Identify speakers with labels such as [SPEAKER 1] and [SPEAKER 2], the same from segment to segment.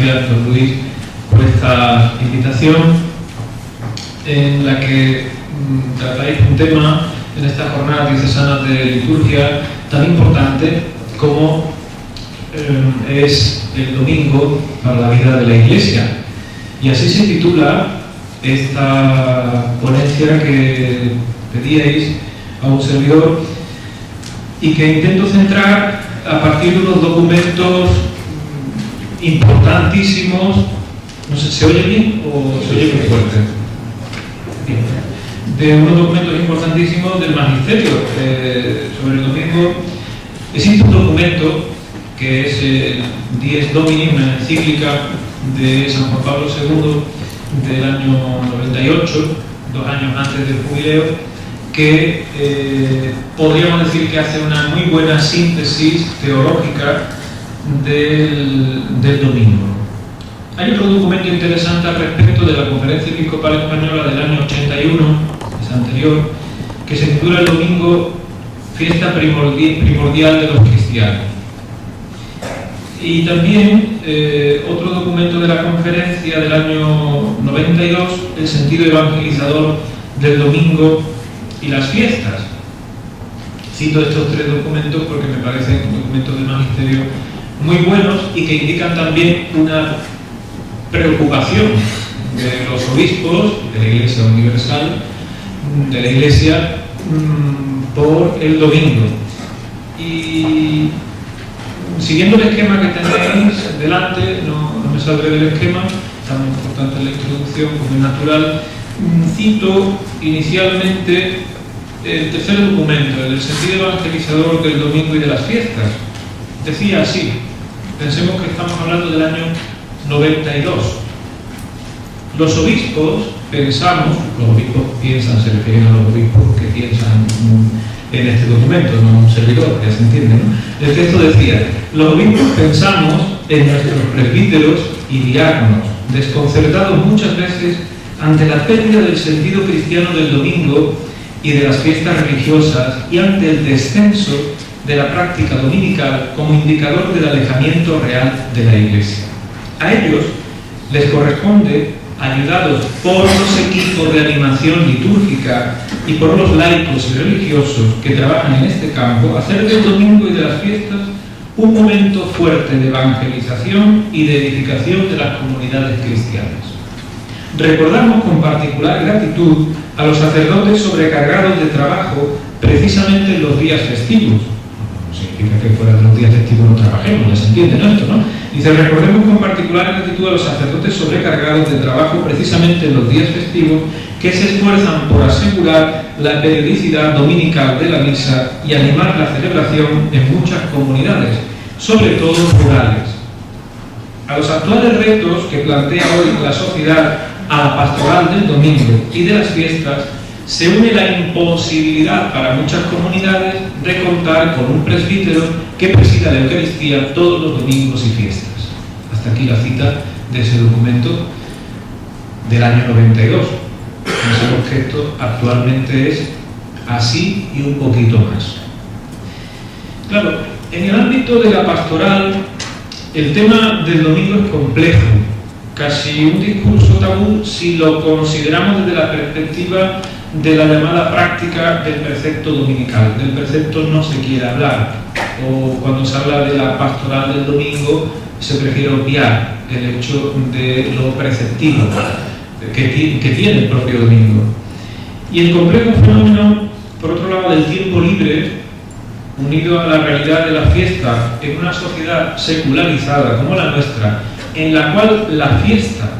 [SPEAKER 1] gracias, don Luis, por esta invitación en la que tratáis un tema en esta jornada diocesana de liturgia tan importante como es el domingo para la vida de la Iglesia. Y así se titula esta ponencia que pedíais a un servidor y que intento centrar a partir de unos documentos importantísimos. No sé, ¿se oye bien o se oye muy fuerte? Bien. De unos documentos importantísimos del magisterio sobre el domingo. Existe un documento que es el Dies Domini, una encíclica de San Juan Pablo II del año 98, 2 años antes del jubileo, que podríamos decir que hace una muy buena síntesis teológica del domingo. Hay otro documento interesante al respecto de la Conferencia Episcopal Española del año 81, es anterior, que se titula El domingo, fiesta primordial de los cristianos. Y también otro documento de la conferencia del año 92, el sentido evangelizador del domingo y las fiestas. Cito estos 3 documentos porque me parecen documentos del magisterio muy buenos y que indican también una preocupación de los obispos, de la Iglesia Universal, de la Iglesia, por el domingo. Y siguiendo el esquema que tenéis delante, no me saldré del esquema, tan importante la introducción como es natural, cito inicialmente el tercer documento, el sentido evangelizador del domingo y de las fiestas. Decía así, pensemos que estamos hablando del año 92. Los obispos pensamos, los obispos piensan, se refieren a los obispos que piensan en este documento, no un servidor, ya se entiende, ¿no? El texto decía: los obispos pensamos en nuestros presbíteros y diáconos, desconcertados muchas veces ante la pérdida del sentido cristiano del domingo y de las fiestas religiosas y ante el descenso de la práctica dominical como indicador del alejamiento real de la Iglesia. A ellos les corresponde, ayudados por los equipos de animación litúrgica y por los laicos y religiosos que trabajan en este campo, hacer del domingo y de las fiestas un momento fuerte de evangelización y de edificación de las comunidades cristianas. Recordamos con particular gratitud a los sacerdotes sobrecargados de trabajo precisamente en los días festivos. No significa que fuera de los días festivos no trabajemos, ya se entiende, ¿no? Esto, ¿no? Dice, recordemos con particular gratitud a los sacerdotes sobrecargados de trabajo precisamente en los días festivos que se esfuerzan por asegurar la periodicidad dominical de la misa y animar la celebración en muchas comunidades, sobre todo rurales. A los actuales retos que plantea hoy la sociedad a la pastoral del domingo y de las fiestas se une la imposibilidad para muchas comunidades de contar con un presbítero que presida la Eucaristía todos los domingos y fiestas. Hasta aquí la cita de ese documento del año 92. Ese objeto actualmente es así y un poquito más. Claro, en el ámbito de la pastoral, el tema del domingo es complejo, casi un discurso tabú si lo consideramos desde la perspectiva de la llamada práctica del precepto dominical. Del precepto no se quiere hablar, o cuando se habla de la pastoral del domingo se prefiere obviar el hecho de lo preceptivo que tiene el propio domingo. Y el complejo fenómeno, por otro lado, del tiempo libre, unido a la realidad de la fiesta en una sociedad secularizada como la nuestra, en la cual la fiesta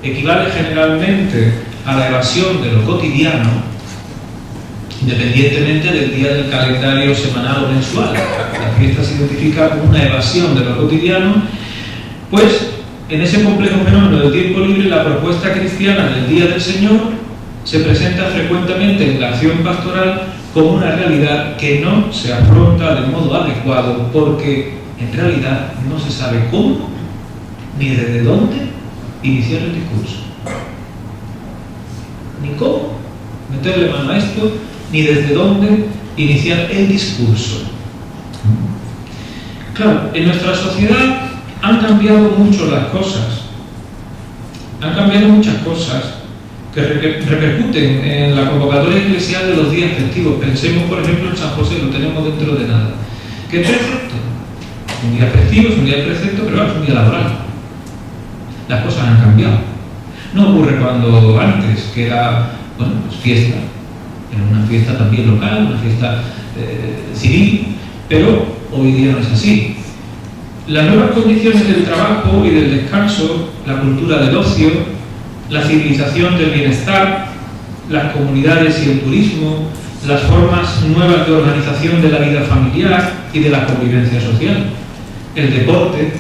[SPEAKER 1] equivale generalmente a la evasión de lo cotidiano, independientemente del día del calendario semanal o mensual. La fiesta se identifica como una evasión de lo cotidiano, pues en ese complejo fenómeno del tiempo libre, la propuesta cristiana del Día del Señor se presenta frecuentemente en la acción pastoral como una realidad que no se afronta de modo adecuado porque en realidad no se sabe cómo ni desde dónde iniciar el discurso. Ni cómo meterle mano a esto, ni desde dónde iniciar el discurso. Claro, en nuestra sociedad han cambiado mucho las cosas. Han cambiado muchas cosas que repercuten en la convocatoria eclesial de los días festivos. Pensemos, por ejemplo, en San José, lo tenemos dentro de nada. ¿Qué es precepto? Un día festivo es un día de precepto, pero ahora es un día laboral. Las cosas han cambiado. No ocurre cuando antes, que era, bueno, pues fiesta. Era una fiesta también local, una fiesta civil, pero hoy día no es así. Las nuevas condiciones del trabajo y del descanso, la cultura del ocio, la civilización del bienestar, las comunidades y el turismo, las formas nuevas de organización de la vida familiar y de la convivencia social, el deporte,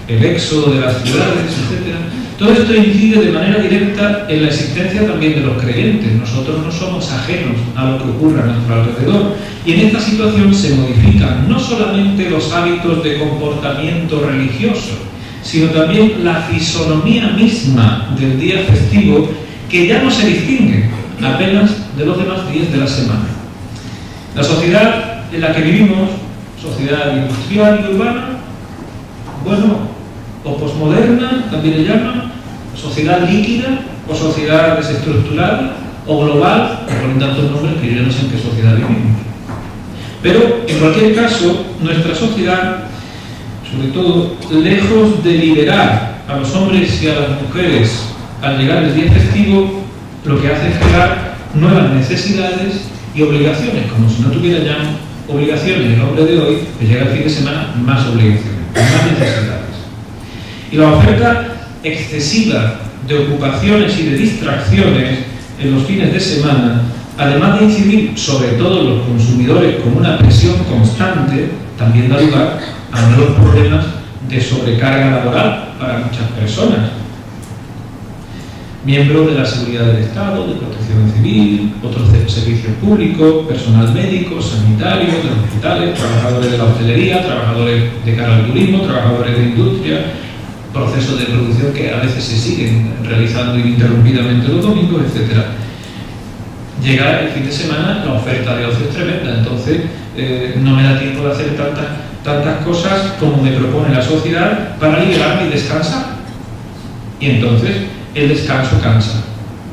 [SPEAKER 1] el éxodo de las ciudades, etc. Todo esto incide de manera directa en la existencia también de los creyentes. Nosotros no somos ajenos a lo que ocurre a nuestro alrededor. Y en esta situación se modifican no solamente los hábitos de comportamiento religioso, sino también la fisonomía misma del día festivo, que ya no se distingue apenas de los demás días de la semana. La sociedad en la que vivimos, sociedad industrial y urbana, bueno, o posmoderna, también le llaman, sociedad líquida, o sociedad desestructurada, o global, o ponen tantos nombres que yo ya no sé en qué sociedad vivimos. Pero, en cualquier caso, nuestra sociedad, sobre todo, lejos de liberar a los hombres y a las mujeres al llegar el día festivo, lo que hace es crear nuevas necesidades y obligaciones, como si no tuviera ya obligaciones el hombre de hoy, que llega el fin de semana, más obligaciones, más necesidades. Y la oferta excesiva de ocupaciones y de distracciones en los fines de semana, además de incidir sobre todo en los consumidores con una presión constante, también da lugar a nuevos problemas de sobrecarga laboral para muchas personas. Miembros de la seguridad del Estado, de protección civil, otros servicios públicos, personal médico, sanitario, de los hospitales, trabajadores de la hostelería, trabajadores de cara al turismo, trabajadores de industria, procesos de producción que a veces se siguen realizando ininterrumpidamente los domingos, etc. Llega el fin de semana, la oferta de ocio es tremenda, entonces no me da tiempo de hacer tantas cosas como me propone la sociedad para liberarme y descansar. Y entonces el descanso cansa.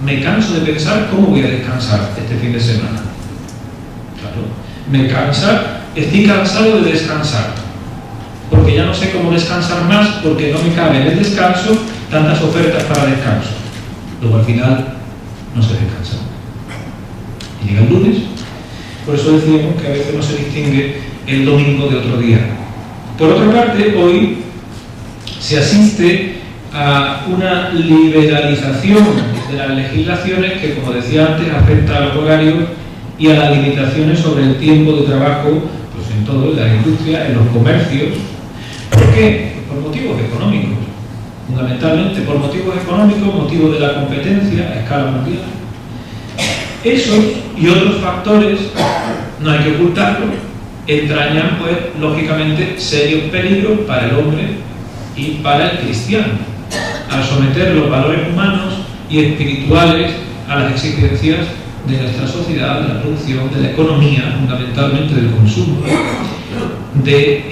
[SPEAKER 1] Me canso de pensar cómo voy a descansar este fin de semana. Claro, me cansa, estoy cansado de descansar, porque ya no sé cómo descansar más, porque no me cabe en el descanso tantas ofertas para descanso. Luego al final no se descansa. Y llega el lunes. Por eso decíamos que a veces no se distingue el domingo de otro día. Por otra parte, hoy se asiste a una liberalización de las legislaciones que, como decía antes, afecta a los horarios y a las limitaciones sobre el tiempo de trabajo, pues en todo, en la industria, en los comercios. ¿Por qué? Por motivos económicos. Fundamentalmente por motivos económicos, motivos de la competencia a escala mundial. Esos y otros factores, no hay que ocultarlo, entrañan, pues, lógicamente, serios peligros para el hombre y para el cristiano, al someter los valores humanos y espirituales a las exigencias de nuestra sociedad, de la producción, de la economía, fundamentalmente del consumo, del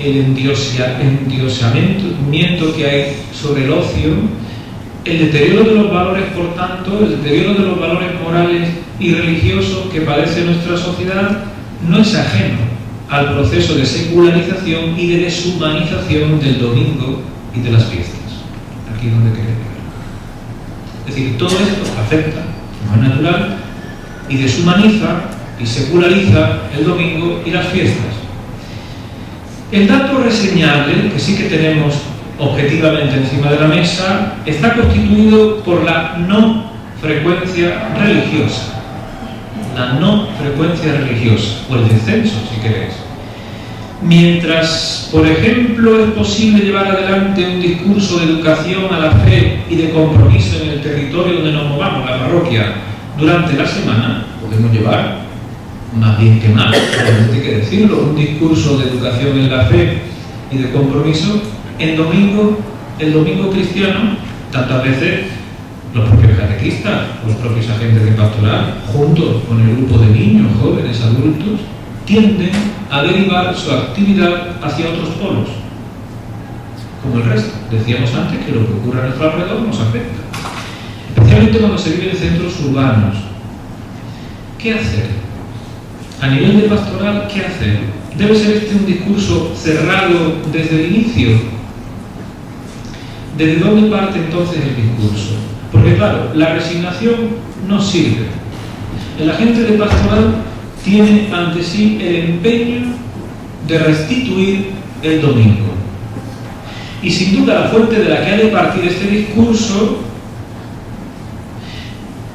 [SPEAKER 1] endiosamiento que hay sobre el ocio, el deterioro de los valores, por tanto, el deterioro de los valores morales y religiosos que padece nuestra sociedad, no es ajeno al proceso de secularización y de deshumanización del domingo y de las fiestas. Aquí es donde quería llegar. Es decir, todo esto afecta, como es natural, y deshumaniza y seculariza el domingo y las fiestas. El dato reseñable, que sí que tenemos objetivamente encima de la mesa, está constituido por la no frecuencia religiosa. La no frecuencia religiosa, o el descenso, si queréis. Mientras, por ejemplo, es posible llevar adelante un discurso de educación a la fe y de compromiso en el territorio donde nos movamos, la parroquia, durante la semana, podemos llevar, más bien que mal, hay que decirlo, un discurso de educación en la fe y de compromiso el domingo cristiano, tantas veces los propios catequistas, los propios agentes de pastoral, junto con el grupo de niños, jóvenes, adultos, tienden a derivar su actividad hacia otros polos. como el resto. Decíamos antes que lo que ocurre a nuestro alrededor nos afecta, especialmente cuando se vive en centros urbanos. ¿Qué hacer? A nivel de pastoral, ¿qué hacer? ¿Debe ser este un discurso cerrado desde el inicio? ¿Desde dónde parte entonces el discurso? Porque claro, la resignación no sirve. El agente de pastoral tiene ante sí el empeño de restituir el domingo. Y sin duda la fuente de la que ha de partir este discurso,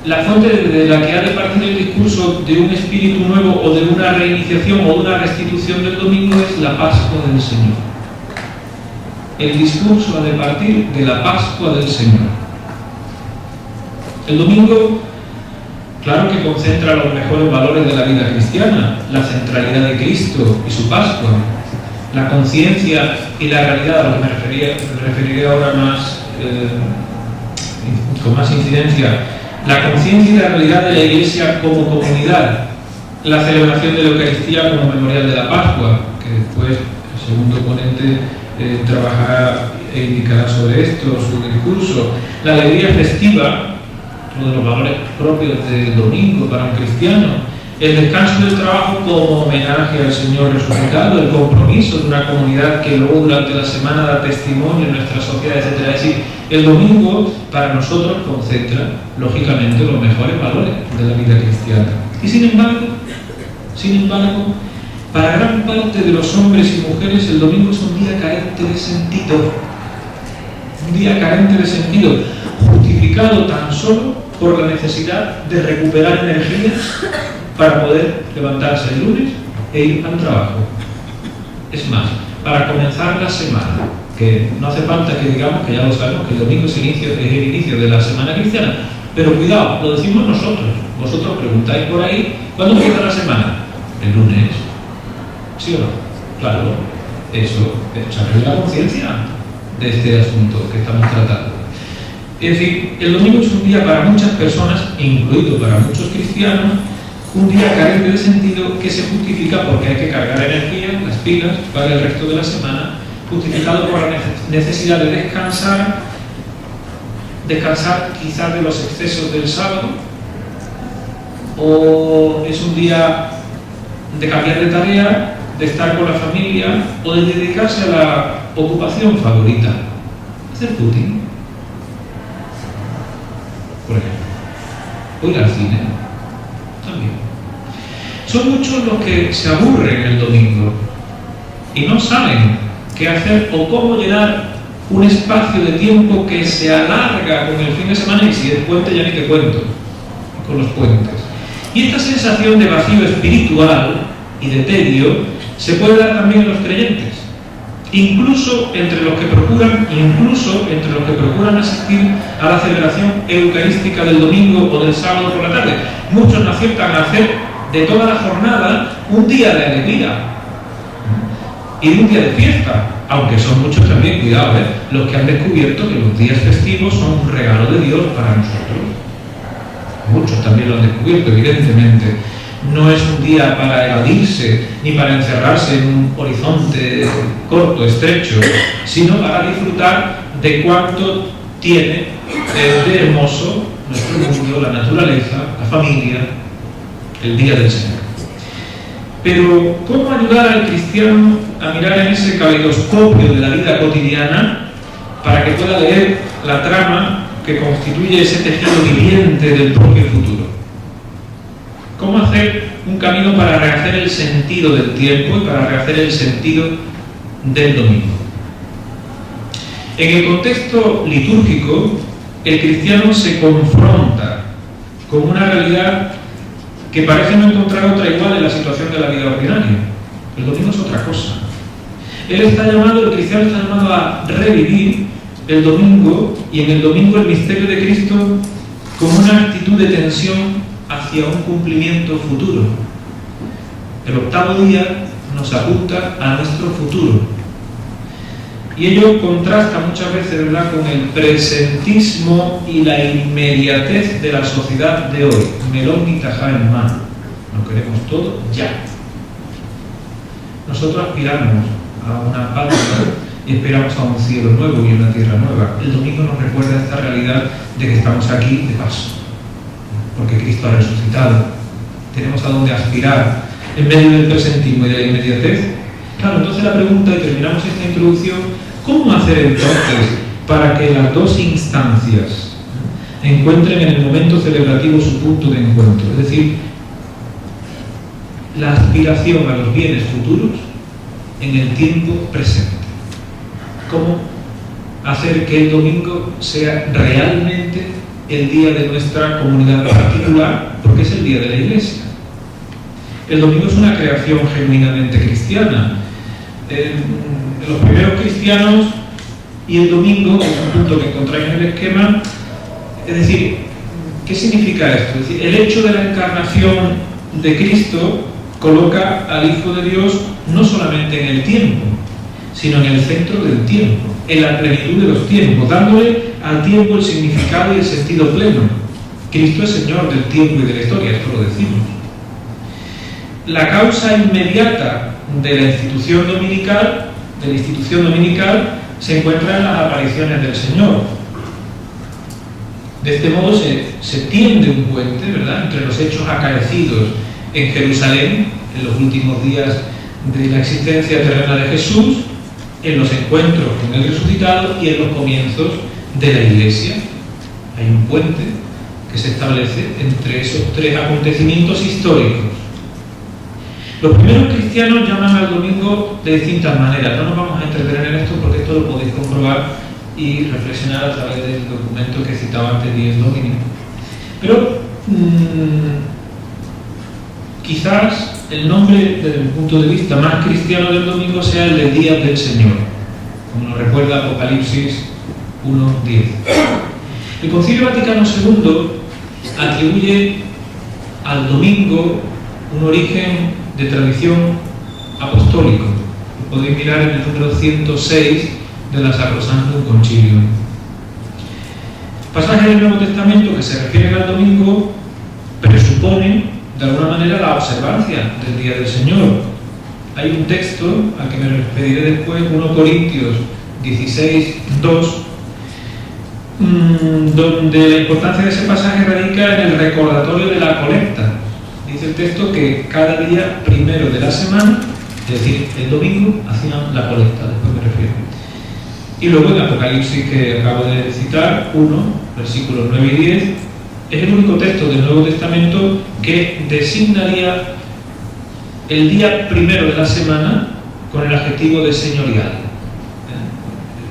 [SPEAKER 1] la fuente de la que ha de partir el discurso de un espíritu nuevo o de una reiniciación o de una restitución del domingo es la Pascua del Señor. El discurso ha de partir de la Pascua del Señor. El domingo, claro que concentra los mejores valores de la vida cristiana, la centralidad de Cristo y su Pascua, la conciencia y la realidad, a lo que me referiré ahora más, con más incidencia, la conciencia y la realidad de la Iglesia como comunidad, la celebración de la Eucaristía como memorial de la Pascua, que después el segundo ponente trabajará e indicará sobre esto, su discurso, la alegría festiva, uno de los valores propios del domingo para un cristiano, el descanso del trabajo como homenaje al Señor resucitado, el compromiso de una comunidad que luego durante la semana da testimonio en nuestra sociedad, etc. Es decir, el domingo para nosotros concentra, lógicamente, los mejores valores de la vida cristiana. Y sin embargo, para gran parte de los hombres y mujeres el domingo es un día carente de sentido. Un día carente de sentido, justificado tan solo por la necesidad de recuperar energías para poder levantarse el lunes e ir al trabajo. Es más, para comenzar la semana, que no hace falta que digamos, que ya lo sabemos, que el domingo es el inicio de la semana cristiana, pero cuidado, lo decimos nosotros. Vosotros preguntáis por ahí, ¿cuándo empieza la semana? El lunes. ¿Sí o no? Claro, eso se la conciencia de este asunto que estamos tratando. Es decir, el domingo es un día para muchas personas, incluido para muchos cristianos, un día carente de sentido que se justifica porque hay que cargar energía, las pilas, para el resto de la semana, justificado por la necesidad de descansar quizás de los excesos del sábado, o es un día de cambiar de tarea, de estar con la familia, o de dedicarse a la ocupación favorita, hacer footing, por ejemplo, o ir al cine, también. Son muchos los que se aburren el domingo y no saben qué hacer o cómo llenar un espacio de tiempo que se alarga con el fin de semana, y si es puente ya ni te cuento, con los puentes. Y esta sensación de vacío espiritual y de tedio se puede dar también en los creyentes, incluso entre los que procuran asistir a la celebración eucarística del domingo o del sábado por la tarde. Muchos no aciertan a hacer de toda la jornada un día de alegría y un día de fiesta, aunque son muchos también, cuidado, los que han descubierto que los días festivos son un regalo de Dios para nosotros. Muchos también lo han descubierto, evidentemente. No es un día para evadirse ni para encerrarse en un horizonte corto, estrecho, sino para disfrutar de cuanto tiene de hermoso nuestro mundo, la naturaleza, la familia, el día del Señor. Pero, ¿cómo ayudar al cristiano a mirar en ese caleidoscopio de la vida cotidiana para que pueda leer la trama que constituye ese tejido viviente del propio futuro? ¿Cómo hacer un camino para rehacer el sentido del tiempo y para rehacer el sentido del domingo? En el contexto litúrgico, el cristiano se confronta con una realidad que parece no encontrar otra igual en la situación de la vida ordinaria. El domingo es otra cosa. El cristiano está llamado a revivir el domingo, y en el domingo el misterio de Cristo como una actitud de tensión hacia un cumplimiento futuro. El octavo día nos apunta a nuestro futuro. Y ello contrasta muchas veces, ¿verdad?, con el presentismo y la inmediatez de la sociedad de hoy. Melón y tajá en mano. Lo queremos todo ya. Nosotros aspiramos a una patria y esperamos a un cielo nuevo y una tierra nueva. El domingo nos recuerda esta realidad de que estamos aquí de paso, porque Cristo ha resucitado. Tenemos a dónde aspirar en medio del presentismo y de la inmediatez. Claro, entonces la pregunta, y terminamos esta introducción, ¿cómo hacer entonces para que las dos instancias encuentren en el momento celebrativo su punto de encuentro? Es decir, la aspiración a los bienes futuros en el tiempo presente. ¿Cómo hacer que el domingo sea realmente el día de nuestra comunidad particular? Porque es el día de la Iglesia. El domingo es una creación genuinamente cristiana. Los primeros cristianos y el domingo, que es un punto que encontráis en el esquema, es decir, ¿qué significa esto? Es decir, el hecho de la encarnación de Cristo coloca al Hijo de Dios no solamente en el tiempo, sino en el centro del tiempo, en la plenitud de los tiempos, dándole al tiempo el significado y el sentido pleno. Cristo es Señor del tiempo y de la historia, esto lo decimos. La causa inmediata de la institución dominical, se encuentra en las apariciones del Señor. De este modo se tiende un puente, ¿verdad?, entre los hechos acaecidos en Jerusalén, en los últimos días de la existencia terrena de Jesús, en los encuentros con el resucitado y en los comienzos de la Iglesia. Hay un puente que se establece entre esos tres acontecimientos históricos. Los primeros cristianos llaman al domingo de distintas maneras. No nos vamos a entretener en esto porque esto lo podéis comprobar y reflexionar a través del documento que citaba antes, Dies Domini. Pero quizás el nombre, desde mi punto de vista, más cristiano del domingo sea el de Día del Señor, como nos recuerda Apocalipsis 1:10. El Concilio Vaticano II atribuye al domingo un origen de tradición apostólico. Lo podéis mirar en el número 106 de la Sacrosanctum Concilium. Pasajes del Nuevo Testamento que se refieren al domingo presuponen de alguna manera la observancia del Día del Señor. Hay un texto al que me referiré después, 1 Corintios 16:2, donde la importancia de ese pasaje radica en el recordatorio de la colecta. Dice el texto que cada día primero de la semana, es decir, el domingo, hacían la colecta, después me refiero. Y luego en Apocalipsis que acabo de citar, 1, versículos 9 y 10, es el único texto del Nuevo Testamento que designaría el día primero de la semana con el adjetivo de señorial.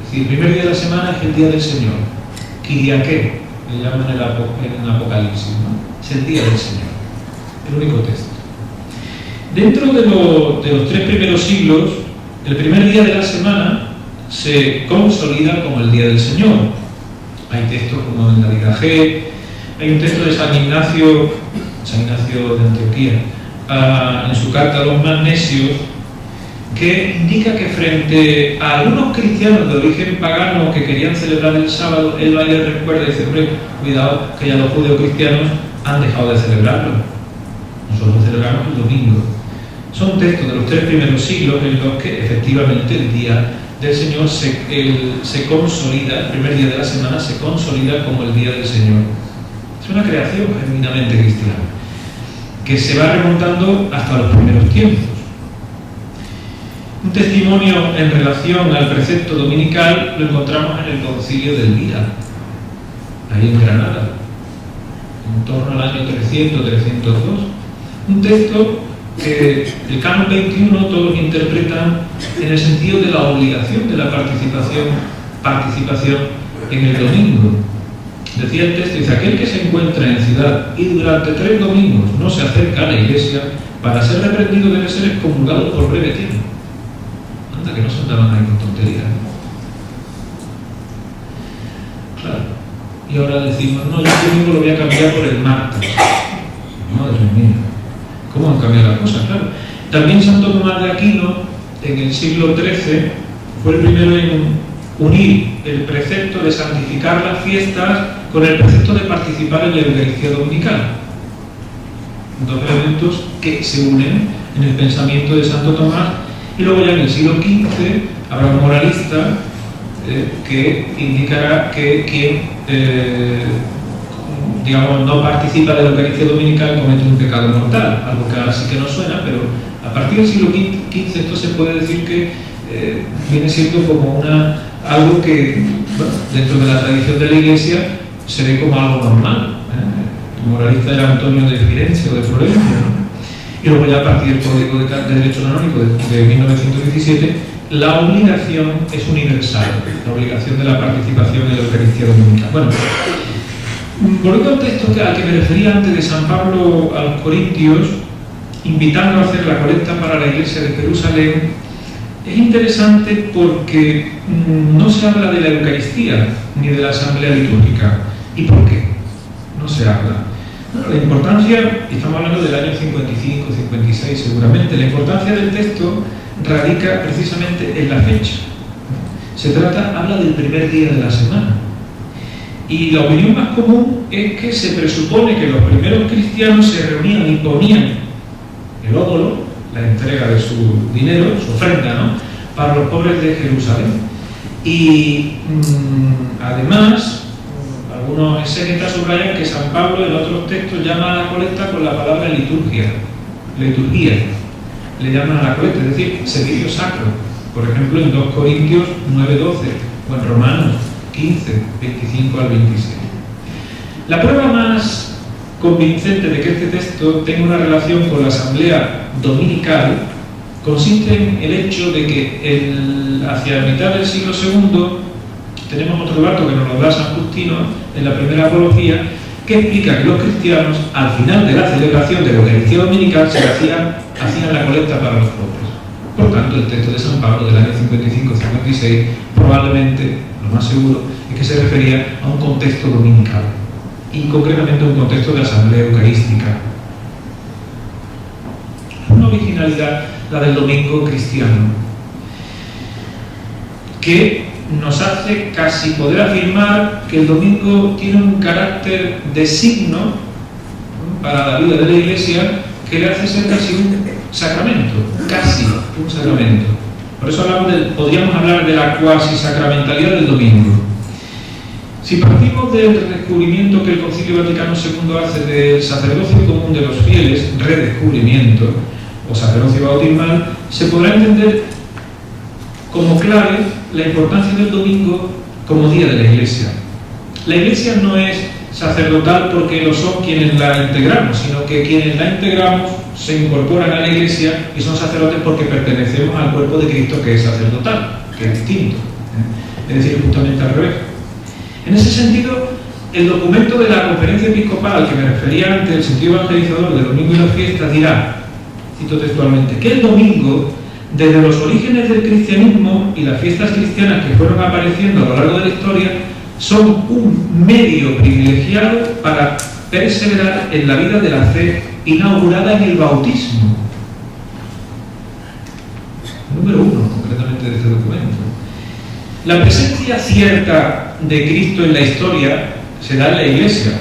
[SPEAKER 1] Es decir, el primer día de la semana es el día del Señor. Kyriake, le llaman en Apocalipsis, ¿no? Es el día del Señor. El único texto. Dentro de los tres primeros siglos, el primer día de la semana se consolida como el día del Señor. Hay textos como en la Didache, hay un texto de San Ignacio de Antioquía, en su carta a los más necios, que indica que frente a algunos cristianos de origen pagano que querían celebrar el sábado, él va y les recuerda y dice: hombre, cuidado, que ya los judeocristianos han dejado de celebrarlo. Nosotros celebramos el domingo. Son textos de los tres primeros siglos en los que efectivamente el día del Señor se consolida, el primer día de la semana se consolida como el día del Señor. Es una creación genuinamente cristiana que se va remontando hasta los primeros tiempos. Un testimonio en relación al precepto dominical lo encontramos en el Concilio de Elvira, ahí en Granada, en torno al año 300-302. Un texto que el Canon 21 todos interpretan en el sentido de la obligación de la participación en el domingo. Decía el texto, dice: aquel que se encuentra en ciudad y durante 3 domingos no se acerca a la iglesia, para ser reprendido debe ser excomulgado por breve tiempo. Anda, que no se andaban ahí con tonterías, ¿no? Claro. Y ahora decimos: no, yo el domingo lo voy a cambiar por el martes. Madre mía, ¿cómo han cambiado las cosas? Claro. También Santo Tomás de Aquino, en el siglo XIII, fue el primero en unir el precepto de santificar las fiestas con el precepto de participar en la Eucaristía dominical. Dos elementos que se unen en el pensamiento de Santo Tomás Y luego ya en el siglo XV habrá un moralista que indicará que quien digamos, no participa de la Eucaristía Dominical comete un pecado mortal, algo que ahora sí que no suena, pero a partir del siglo XV esto se puede decir que viene siendo como algo que, bueno, dentro de la tradición de la Iglesia se ve como algo normal. El moralista era Antonio de Firenze o de Florencia, ¿no? Y luego ya a partir del Código de Derecho Canónico de 1917, la obligación es universal, la obligación de la participación en la Eucaristía Dominical. Bueno, volviendo al texto al que me refería antes de San Pablo a los Corintios, invitando a hacer la colecta para la Iglesia de Jerusalén, es interesante porque no se habla de la Eucaristía ni de la asamblea litúrgica. ¿Y por qué no se habla? Bueno, la importancia, estamos hablando del año 55, 56 seguramente, la importancia del texto radica precisamente en la fecha. Habla del primer día de la semana. Y la opinión más común es que se presupone que los primeros cristianos se reunían y ponían el ódolo, la entrega de su dinero, su ofrenda, ¿no?, para los pobres de Jerusalén. Y además, algunos exégetas subrayan que San Pablo en otros textos llama a la colecta con la palabra liturgia, le llaman a la colecta, es decir, servicio sacro. Por ejemplo, en 2 Corintios 9:12 o en Romanos 15, 25 al 26. La prueba más convincente de que este texto tenga una relación con la asamblea dominical consiste en el hecho de que hacia la mitad del siglo II tenemos otro dato que nos lo da San Justino en la primera apología, que explica que los cristianos al final de la celebración de la Eucaristía Dominical hacían la colecta para los pobres. Por tanto, el texto de San Pablo del año 55-56 probablemente, lo más seguro, es que se refería a un contexto dominical y concretamente a un contexto de asamblea eucarística. Una originalidad, la del domingo cristiano, que nos hace casi poder afirmar que el domingo tiene un carácter de signo para la vida de la Iglesia que le hace ser casi un sacramento, casi un sacramento. Por eso podríamos hablar de la cuasi sacramentalidad del domingo. Si partimos del redescubrimiento que el Concilio Vaticano II hace del sacerdocio común de los fieles, redescubrimiento o sacerdocio bautismal, se podrá entender como clave la importancia del domingo como día de la Iglesia. La Iglesia no es sacerdotal porque lo son quienes la integramos, sino que quienes la integramos se incorporan a la Iglesia y son sacerdotes porque pertenecemos al cuerpo de Cristo, que es sacerdotal, que es distinto. Es decir, justamente al revés. En ese sentido, el documento de la Conferencia Episcopal al que me refería antes, el sentido evangelizador del domingo y las fiestas, dirá, cito textualmente, que el domingo, desde los orígenes del cristianismo y las fiestas cristianas que fueron apareciendo a lo largo de la historia, son un medio privilegiado para perseverar en la vida de la fe inaugurada en el bautismo. Número 1, concretamente, de este documento. La presencia cierta de Cristo en la historia se da en la Iglesia,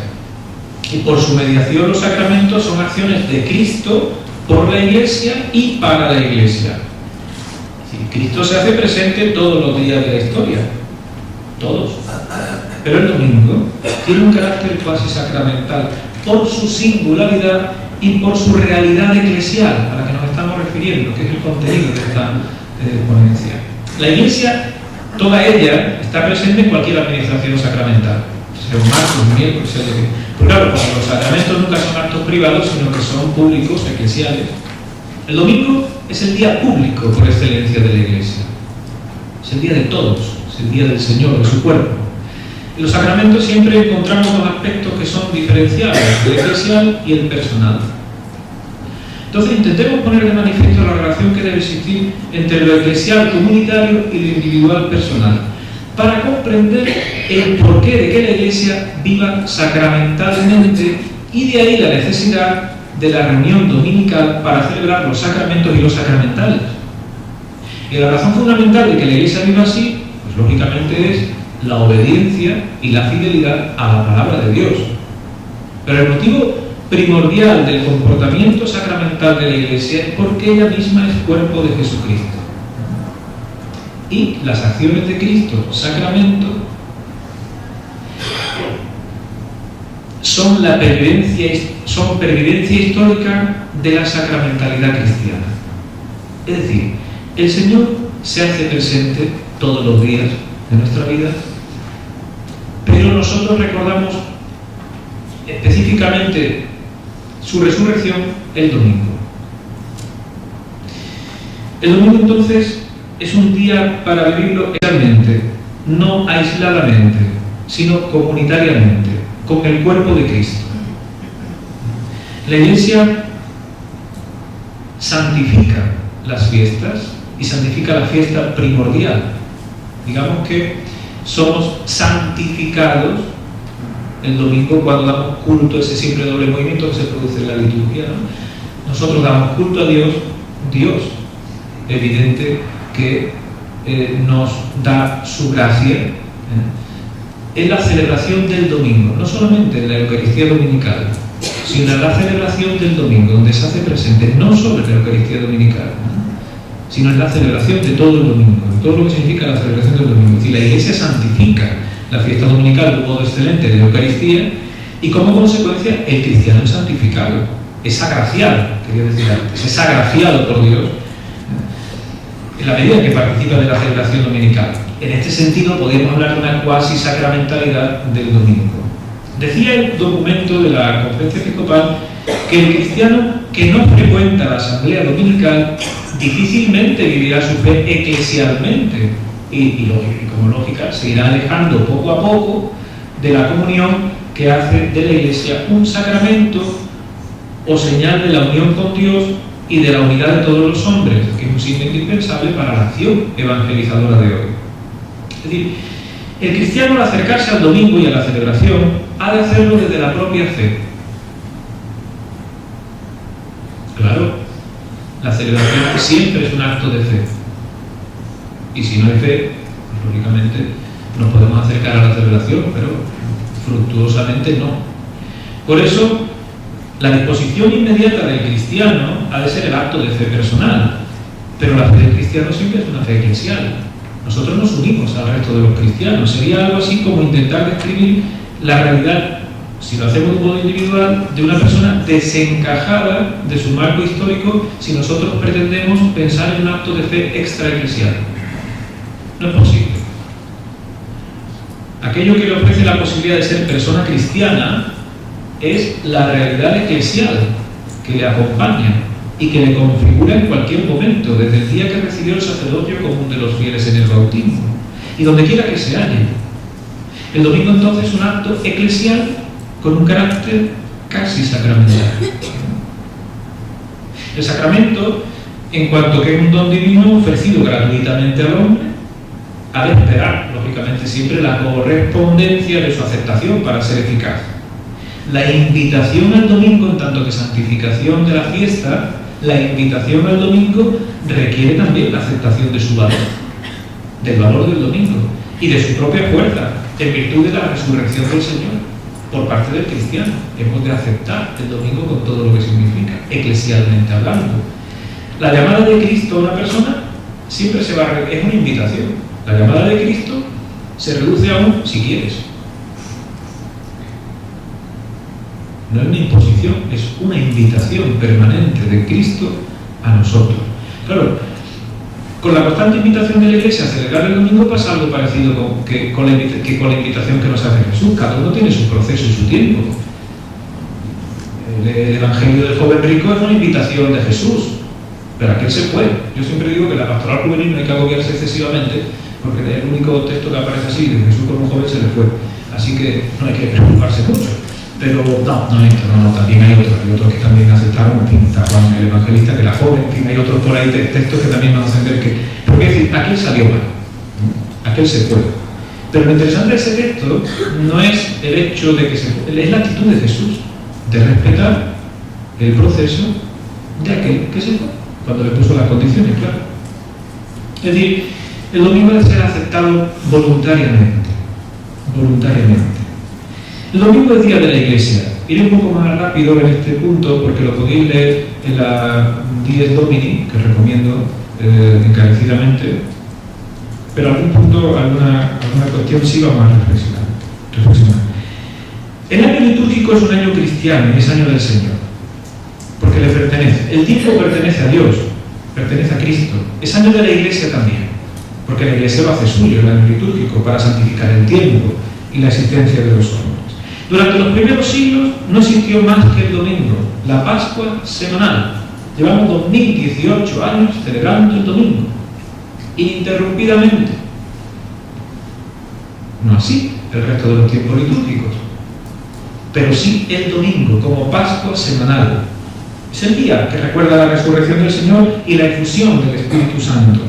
[SPEAKER 1] y por su mediación los sacramentos son acciones de Cristo por la Iglesia y para la Iglesia. Cristo se hace presente todos los días de la historia, todos. Pero el domingo tiene un carácter cuasi sacramental por su singularidad y por su realidad eclesial a la que nos estamos refiriendo, que es el contenido de esta ponencia. La Iglesia, toda ella, está presente en cualquier administración sacramental, sea un martes, un miércoles, sea de qué. Pero claro, como los sacramentos nunca son actos privados, sino que son públicos, eclesiales. El domingo es el día público por excelencia de la Iglesia. Es el día de todos, es el día del Señor, de su cuerpo. En los sacramentos siempre encontramos dos aspectos que son diferenciados, el eclesial y el personal. Entonces intentemos poner de manifiesto la relación que debe existir entre lo eclesial comunitario y lo individual personal, para comprender el porqué de que la Iglesia viva sacramentalmente y de ahí la necesidad de la reunión dominical para celebrar los sacramentos y los sacramentales. Y la razón fundamental de que la Iglesia viva así, pues lógicamente es la obediencia y la fidelidad a la palabra de Dios. Pero el motivo primordial del comportamiento sacramental de la Iglesia es porque ella misma es cuerpo de Jesucristo. y las acciones de Cristo, sacramento, son pervivencia histórica de la sacramentalidad cristiana. Es decir, el Señor se hace presente todos los días de nuestra vida, pero nosotros recordamos específicamente su resurrección el domingo. El domingo entonces es un día para vivirlo realmente, no aisladamente, sino comunitariamente, con el cuerpo de Cristo. La Iglesia santifica las fiestas y santifica la fiesta primordial. Digamos que somos santificados el domingo cuando damos culto, ese siempre doble movimiento que se produce en la liturgia, ¿no? Nosotros damos culto a Dios, Dios, evidente que nos da su gracia, en la celebración del domingo, no solamente en la Eucaristía dominical, sino en la celebración del domingo, donde se hace presente no solo en la Eucaristía dominical, sino en la celebración de todo el domingo, de todo lo que significa la celebración del domingo. Es decir, la Iglesia santifica la fiesta dominical de un modo excelente de la Eucaristía, y como consecuencia el cristiano es santificado, es agraciado, quería decir antes, es agraciado por Dios en la medida que participa de la celebración dominical. En este sentido podemos hablar de una cuasi sacramentalidad del domingo. Decía el documento de la Conferencia Episcopal que el cristiano que no frecuenta la asamblea dominical difícilmente vivirá su fe eclesialmente y como lógica se irá alejando poco a poco de la comunión que hace de la Iglesia un sacramento o señal de la unión con Dios y de la unidad de todos los hombres, que es un signo indispensable para la acción evangelizadora de hoy. Es decir, el cristiano al acercarse al domingo y a la celebración ha de hacerlo desde la propia fe. Claro, la celebración siempre es un acto de fe. Y si no hay fe, pues, lógicamente nos podemos acercar a la celebración, pero fructuosamente no. Por eso, la disposición inmediata del cristiano ha de ser el acto de fe personal, pero la fe del cristiano siempre es una fe eclesial. Nosotros nos unimos al resto de los cristianos. Sería algo así como intentar describir la realidad, si lo hacemos de un modo individual, de una persona desencajada de su marco histórico si nosotros pretendemos pensar en un acto de fe extraeclesial. No es posible. Aquello que le ofrece la posibilidad de ser persona cristiana es la realidad eclesial que le acompaña y que le configura en cualquier momento, desde el día que recibió el sacerdocio común de los fieles en el bautismo, y donde quiera que se halle. El domingo entonces es un acto eclesial con un carácter casi sacramental. El sacramento, en cuanto que es un don divino ofrecido gratuitamente al hombre, ha de esperar, lógicamente, siempre la correspondencia de su aceptación para ser eficaz. La invitación al domingo, en tanto que santificación de la fiesta, la invitación al domingo requiere también la aceptación de su valor, del valor del domingo y de su propia fuerza, en virtud de la resurrección del Señor, por parte del cristiano. Hemos de aceptar el domingo con todo lo que significa, eclesialmente hablando. La llamada de Cristo a una persona siempre es una invitación. La llamada de Cristo se reduce a un si quieres. No es una imposición, es una invitación permanente de Cristo a nosotros. Claro, con la constante invitación de la Iglesia a celebrar el domingo pasa algo parecido con la invitación que nos hace Jesús. Cada uno tiene su proceso y su tiempo. El Evangelio del joven rico es una invitación de Jesús, pero aquel se fue. Yo siempre digo que la pastoral juvenil no hay que agobiarse excesivamente, porque el único texto que aparece así de Jesús con un joven se le fue. Así que no hay que preocuparse mucho. Pero no, también hay otros que también aceptaron, en fin, está Juan el Evangelista, que la joven, en fin, hay otros por ahí textos que también van a entender que... Porque es decir, aquel salió mal, aquel se fue. Pero lo interesante de ese texto no es el hecho de que se fue, es la actitud de Jesús, de respetar el proceso de aquel que se fue, cuando le puso las condiciones, claro. Es decir, el domingo debe ser aceptado voluntariamente. El domingo es día de la Iglesia. Iré un poco más rápido en este punto porque lo podéis leer en la Dies Domini, que recomiendo encarecidamente. pero algún punto, alguna cuestión sí vamos a reflexionar. El año litúrgico es un año cristiano, es año del Señor, porque le pertenece. El tiempo pertenece a Dios, pertenece a Cristo. Es año de la Iglesia también, porque la Iglesia lo hace suyo, el año litúrgico, para santificar el tiempo y la existencia de los hombres. Durante los primeros siglos no existió más que el domingo, la Pascua semanal. Llevamos 2018 años celebrando el domingo, ininterrumpidamente. No así el resto de los tiempos litúrgicos, pero sí el domingo como Pascua semanal. Es el día que recuerda la resurrección del Señor y la efusión del Espíritu Santo,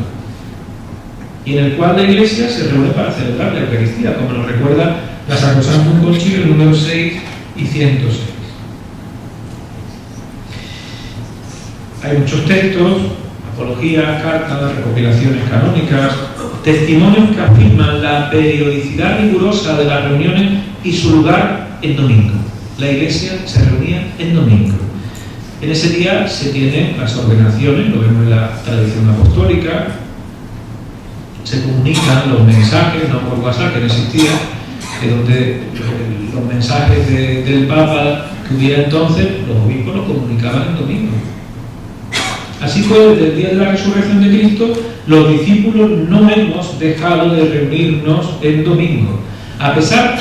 [SPEAKER 1] y en el cual la Iglesia se reúne para celebrar la Eucaristía, como nos recuerda la Sacrosanctum Concilio número 6 y 106. Hay muchos textos, apologías, cartas, recopilaciones canónicas, testimonios que afirman la periodicidad rigurosa de las reuniones y su lugar en domingo. La Iglesia se reunía en domingo. En ese día se tienen las ordenaciones, lo vemos en la tradición apostólica, se comunican los mensajes, no por WhatsApp, que no existía, donde los mensajes del Papa que hubiera entonces, los obispos los comunicaban en domingo. Así fue desde el día de la resurrección de Cristo, los discípulos no hemos dejado de reunirnos en domingo, a pesar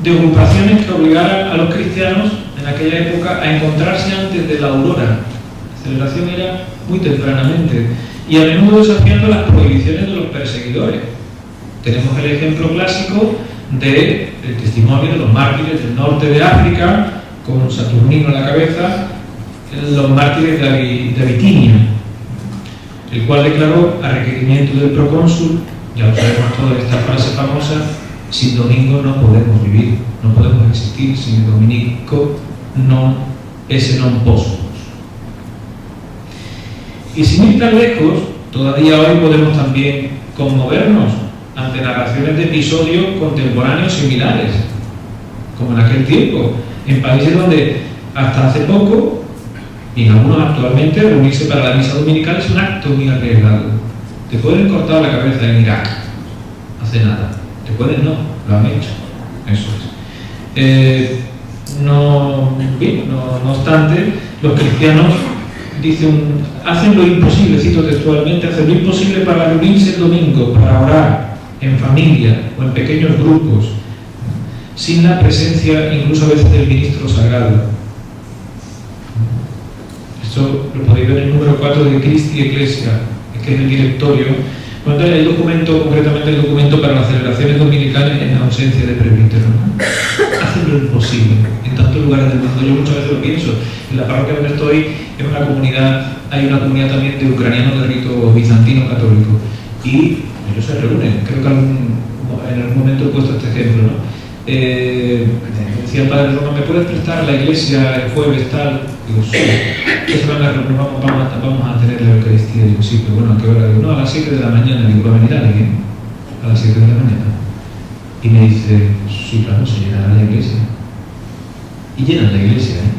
[SPEAKER 1] de ocupaciones que obligaran a los cristianos en aquella época a encontrarse antes de la aurora. La celebración era muy tempranamente y a menudo desafiando las prohibiciones de los perseguidores. Tenemos el ejemplo clásico del testimonio de los mártires del norte de África, con Saturnino a la cabeza, los mártires de Bitinia, el cual declaró a requerimiento del procónsul, ya lo sabemos toda esta frase famosa: sin domingo no podemos vivir, no podemos existir, sin dominico non esse non possumus. Y sin ir tan lejos, todavía hoy podemos también conmovernos ante narraciones de episodios contemporáneos similares, como en aquel tiempo, en países donde hasta hace poco, y en algunos actualmente, reunirse para la misa dominical es un acto muy arriesgado. Te pueden cortar la cabeza en Irak, hace nada. Te pueden no, lo han hecho. Eso es. No obstante, los cristianos hacen lo imposible, cito textualmente, hacen lo imposible para reunirse el domingo, para orar en familia o en pequeños grupos, sin la presencia incluso a veces del ministro sagrado. Esto lo podéis ver en el número 4 de Christi Ecclesia, que es el directorio, cuando hay el documento, concretamente el documento para las celebraciones dominicales en ausencia de presbítero. Hacen lo imposible en tantos lugares del mundo. Yo muchas veces lo pienso. En la parroquia donde estoy, hay una comunidad también de ucranianos de rito bizantino católico, y ellos se reúnen. Creo que en algún momento he puesto este ejemplo, ¿no? Decía el padre Roma: ¿me puedes prestar la iglesia el jueves tal? Digo, sí. Vamos a tener la Eucaristía. Digo, sí, pero bueno, ¿a qué hora? Digo, no, a las 7 de la mañana. Digo, ¿va a venir alguien? A las 7 de la mañana. Y me dice, sí, claro, se llenará la iglesia. Y llenan la iglesia, ¿eh?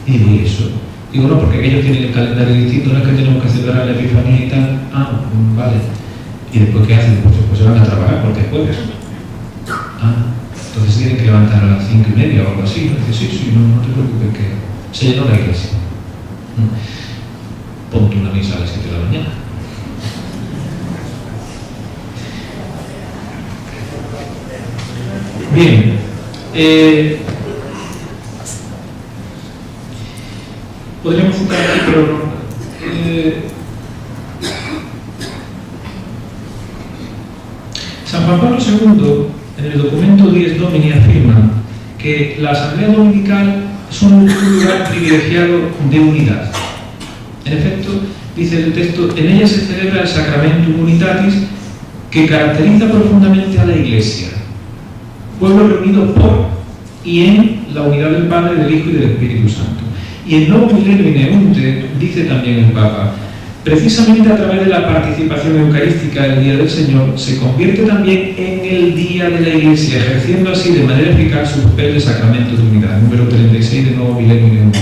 [SPEAKER 1] Y digo, ¿y eso? Digo, no, porque ellos tienen el calendario distinto, no es que tenemos que celebrar la Epifanía y tal. Ah, vale. ¿Y después qué hacen? Pues se van a trabajar porque es jueves. Ah, entonces tienen que levantar a las 5:30 o algo así. Dice, sí, no te preocupes, que se llenó la iglesia. Ponte una misa a las 7 de la mañana. Bien, podríamos citar aquí, pero San Juan Pablo II, en el documento Dies Domini, afirma que la Asamblea Dominical es un lugar privilegiado de unidad. En efecto, dice el texto, en ella se celebra el Sacramentum Unitatis, que caracteriza profundamente a la Iglesia, pueblo reunido por y en la unidad del Padre, del Hijo y del Espíritu Santo. Y en Novum Milenio Ineunte, dice también el Papa, precisamente a través de la participación eucarística del Día del Señor, se convierte también en el Día de la Iglesia, ejerciendo así de manera eficaz su papel de sacramento de unidad, número 36 de Novum Milenio Ineunte.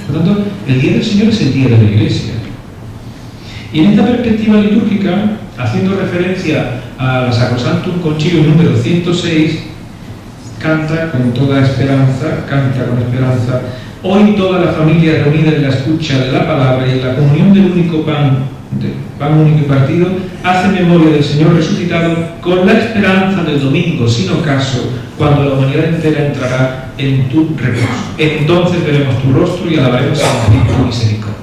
[SPEAKER 1] Por tanto, el Día del Señor es el Día de la Iglesia. Y en esta perspectiva litúrgica, haciendo referencia a la Sacrosanctum Concilium número 106, canta con esperanza, hoy toda la familia reunida en la escucha de la palabra y en la comunión del único pan único y partido, hace memoria del Señor resucitado con la esperanza del domingo sin ocaso, cuando la humanidad entera entrará en tu reposo. Entonces veremos tu rostro y alabaremos a tu misericordia.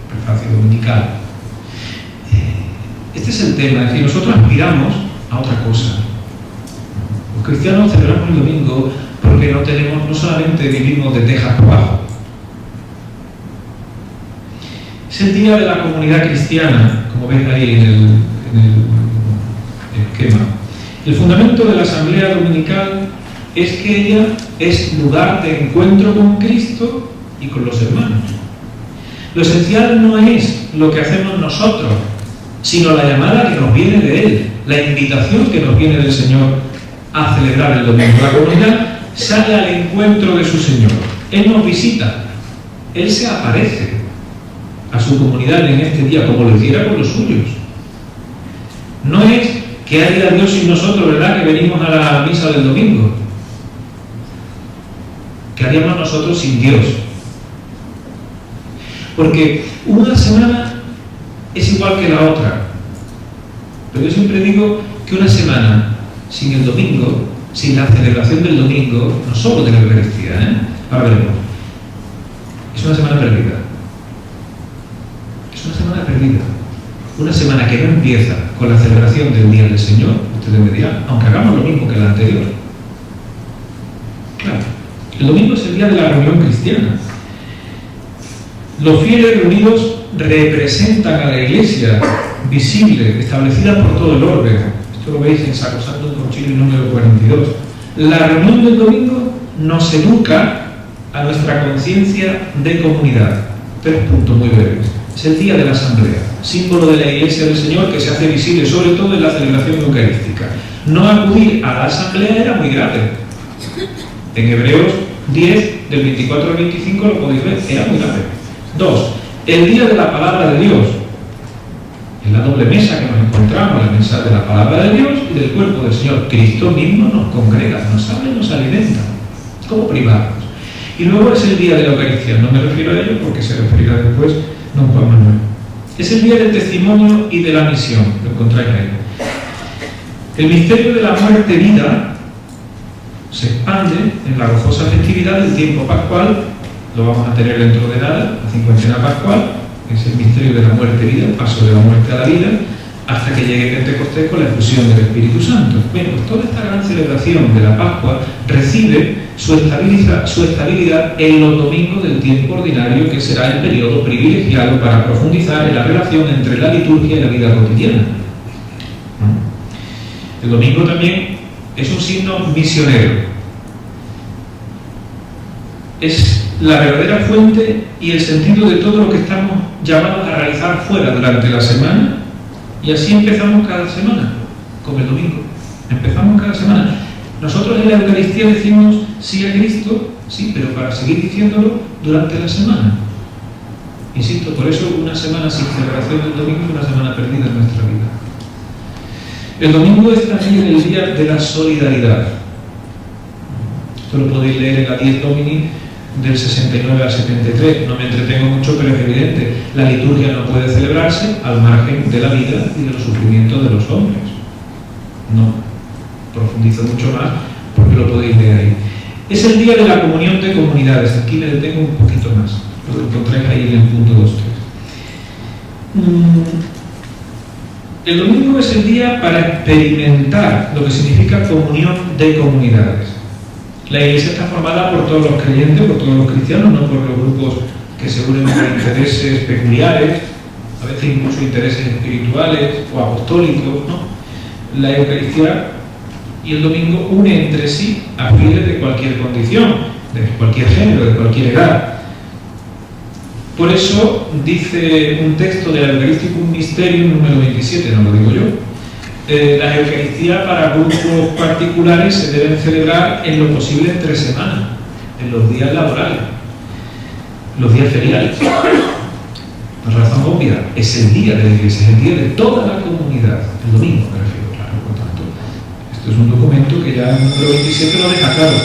[SPEAKER 1] Prefacio dominical. Este es el tema, es decir, nosotros aspiramos a otra cosa. Los cristianos celebramos el domingo porque no solamente vivimos de tejas para abajo. Es el día de la comunidad cristiana, como veis ahí en el esquema. El fundamento de la asamblea dominical es que ella es lugar de encuentro con Cristo y con los hermanos. Lo esencial no es lo que hacemos nosotros, sino la llamada que nos viene de Él, la invitación que nos viene del Señor a celebrar el domingo. La comunidad sale al encuentro de su Señor. Él nos visita, Él se aparece a su comunidad en este día, como lo hiciera con los suyos. No es que haya Dios sin nosotros, ¿verdad?, que venimos a la misa del domingo. ¿Qué haríamos nosotros sin Dios? Porque una semana es igual que la otra. Pero yo siempre digo que una semana sin el domingo, sin la celebración del domingo, no solo de la Eucaristía, ahora veremos, es una semana perdida. Es una semana perdida. Una semana que no empieza con la celebración del Día del Señor, ustedes me dirán, aunque hagamos lo mismo que la anterior. Claro, el domingo es el día de la reunión cristiana. Los fieles reunidos representan a la Iglesia visible, establecida por todo el orden. Esto lo veis en Sacrosanctum Concilium número 42. La reunión del domingo nos educa a nuestra conciencia de comunidad. 3 puntos muy breves. Es el día de la asamblea, símbolo de la Iglesia del Señor que se hace visible sobre todo en la celebración eucarística. No acudir a la asamblea era muy grave. En Hebreos 10, del 24 al 25 lo podéis ver, era muy grave. 2. El día de la palabra de Dios. En la doble mesa que nos encontramos, la mesa de la palabra de Dios y del cuerpo del Señor. Cristo mismo nos congrega, nos habla y nos alimenta, como privados. Y luego es el día de la Eucaristía. No me refiero a ello porque se referirá después don Juan Manuel. Es el día del testimonio y de la misión, lo encontráis ahí. El misterio de la muerte-vida se expande en la gozosa festividad del tiempo pascual. Lo vamos a tener dentro de nada, la cincuentena pascual, es el misterio de la muerte-vida, el paso de la muerte a la vida, hasta que llegue Pentecostés con la efusión del Espíritu Santo. Bueno, pues toda esta gran celebración de la Pascua recibe su estabilidad en los domingos del tiempo ordinario, que será el periodo privilegiado para profundizar en la relación entre la liturgia y la vida cotidiana. El domingo también es un signo misionero. Es la verdadera fuente y el sentido de todo lo que estamos llamados a realizar fuera durante la semana, y así empezamos cada semana, como el domingo. Empezamos cada semana. Nosotros en la Eucaristía decimos sí a Cristo, sí, pero para seguir diciéndolo durante la semana. Insisto, por eso una semana sin celebración del domingo es una semana perdida en nuestra vida. El domingo es también el día de la solidaridad. Esto lo podéis leer en la Dies Domini del 69 al 73. No me entretengo mucho, pero es evidente. La liturgia no puede celebrarse al margen de la vida y de los sufrimientos de los hombres. No profundizo mucho más porque lo podéis leer ahí. Es el día de la comunión de comunidades. Aquí me detengo un poquito más. Lo encontráis ahí en el punto 2.3. El domingo es el día para experimentar lo que significa comunión de comunidades. La Iglesia está formada por todos los creyentes, por todos los cristianos, no por los grupos que se unen por intereses peculiares, a veces incluso intereses espirituales o apostólicos, ¿no? La Eucaristía y el domingo une entre sí a fieles de cualquier condición, de cualquier género, de cualquier edad. Por eso dice un texto del Eucharisticum Mysterium número 27, no lo digo yo, las Eucaristías para grupos particulares se deben celebrar en lo posible entre semanas, en los días laborales, los días feriales. Una razón obvia, es el día de la Iglesia, es el día de toda la comunidad, el domingo me refiero, claro, por tanto. Esto es un documento que ya en el número 27 lo deja claro.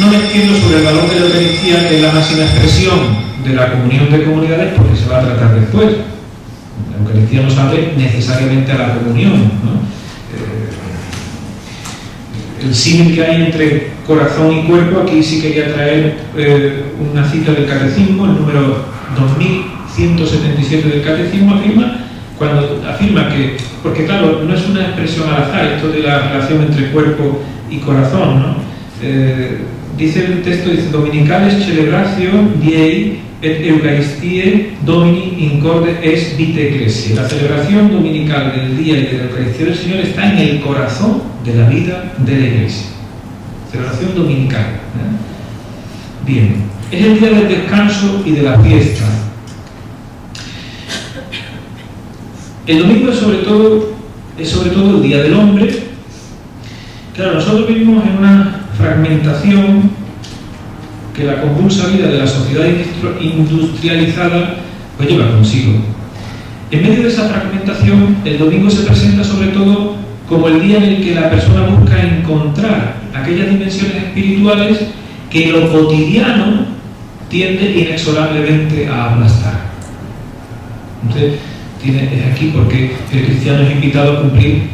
[SPEAKER 1] No me extiendo sobre el valor de la Eucaristía, que es la máxima expresión de la comunión de comunidades, porque se va a tratar después. La Eucaristía nos abre necesariamente a la comunión, ¿no? El símil que hay entre corazón y cuerpo, aquí sí quería traer una cita del Catecismo, el número 2177 del Catecismo afirma que, porque claro, no es una expresión al azar esto de la relación entre cuerpo y corazón, ¿no? Dice el texto, dice: Dominicales celebratio Diei et Eucharistiae Domini incorde es vitae Ecclesiae. La celebración dominical del día y de la Eucaristía del Señor está en el corazón de la vida de la Iglesia. Celebración dominical, ¿eh? Bien, es el día del descanso y de la fiesta. El domingo es sobre todo el día del hombre. Claro, nosotros vivimos en una fragmentación que la convulsa vida de la sociedad industrializada pues lleva consigo. En medio de esa fragmentación, el domingo se presenta sobre todo como el día en el que la persona busca encontrar aquellas dimensiones espirituales que lo cotidiano tiende inexorablemente a aplastar. Entonces, es aquí porque el cristiano es invitado a cumplir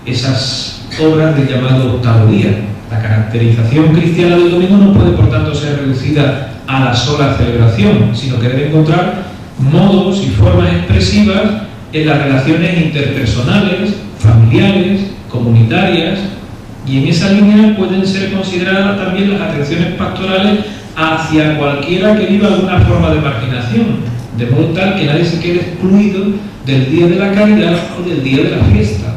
[SPEAKER 1] esas obras del llamado octavo día. La caracterización cristiana del domingo no puede, por tanto, ser reducida a la sola celebración, sino que debe encontrar modos y formas expresivas en las relaciones interpersonales, familiares, comunitarias, y en esa línea pueden ser consideradas también las atenciones pastorales hacia cualquiera que viva alguna forma de marginación, de modo tal que nadie se quede excluido del día de la caridad o del día de la fiesta,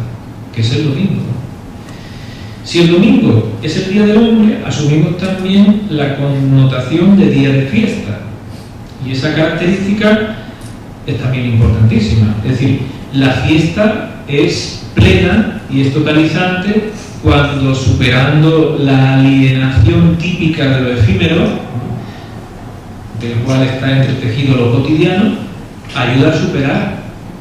[SPEAKER 1] que es el domingo. Si el domingo es el día del hombre, asumimos también la connotación de día de fiesta, y esa característica es también importantísima. Es decir, la fiesta es plena y es totalizante cuando, superando la alienación típica de lo efímero, del cual está entretejido lo cotidiano, ayuda a superar.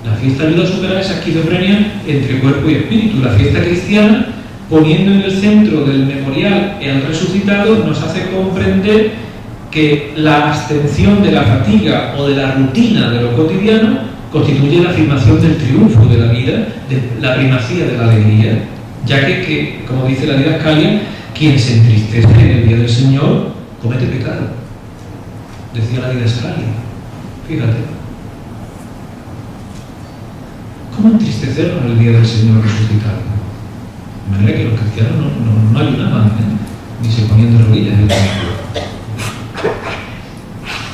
[SPEAKER 1] La fiesta ayuda a superar esa esquizofrenia entre cuerpo y espíritu. La fiesta cristiana, poniendo en el centro del memorial el resucitado, nos hace comprender que la abstención de la fatiga o de la rutina de lo cotidiano constituye la afirmación del triunfo de la vida, de la primacía de la alegría, ya que, como dice la didascalia, quien se entristece en el día del Señor comete pecado. Decía la didascalia. Fíjate. ¿Cómo entristecernos en el día del Señor resucitado? De manera que los cristianos no ayunaban, ni se ponían de rodillas en el templo.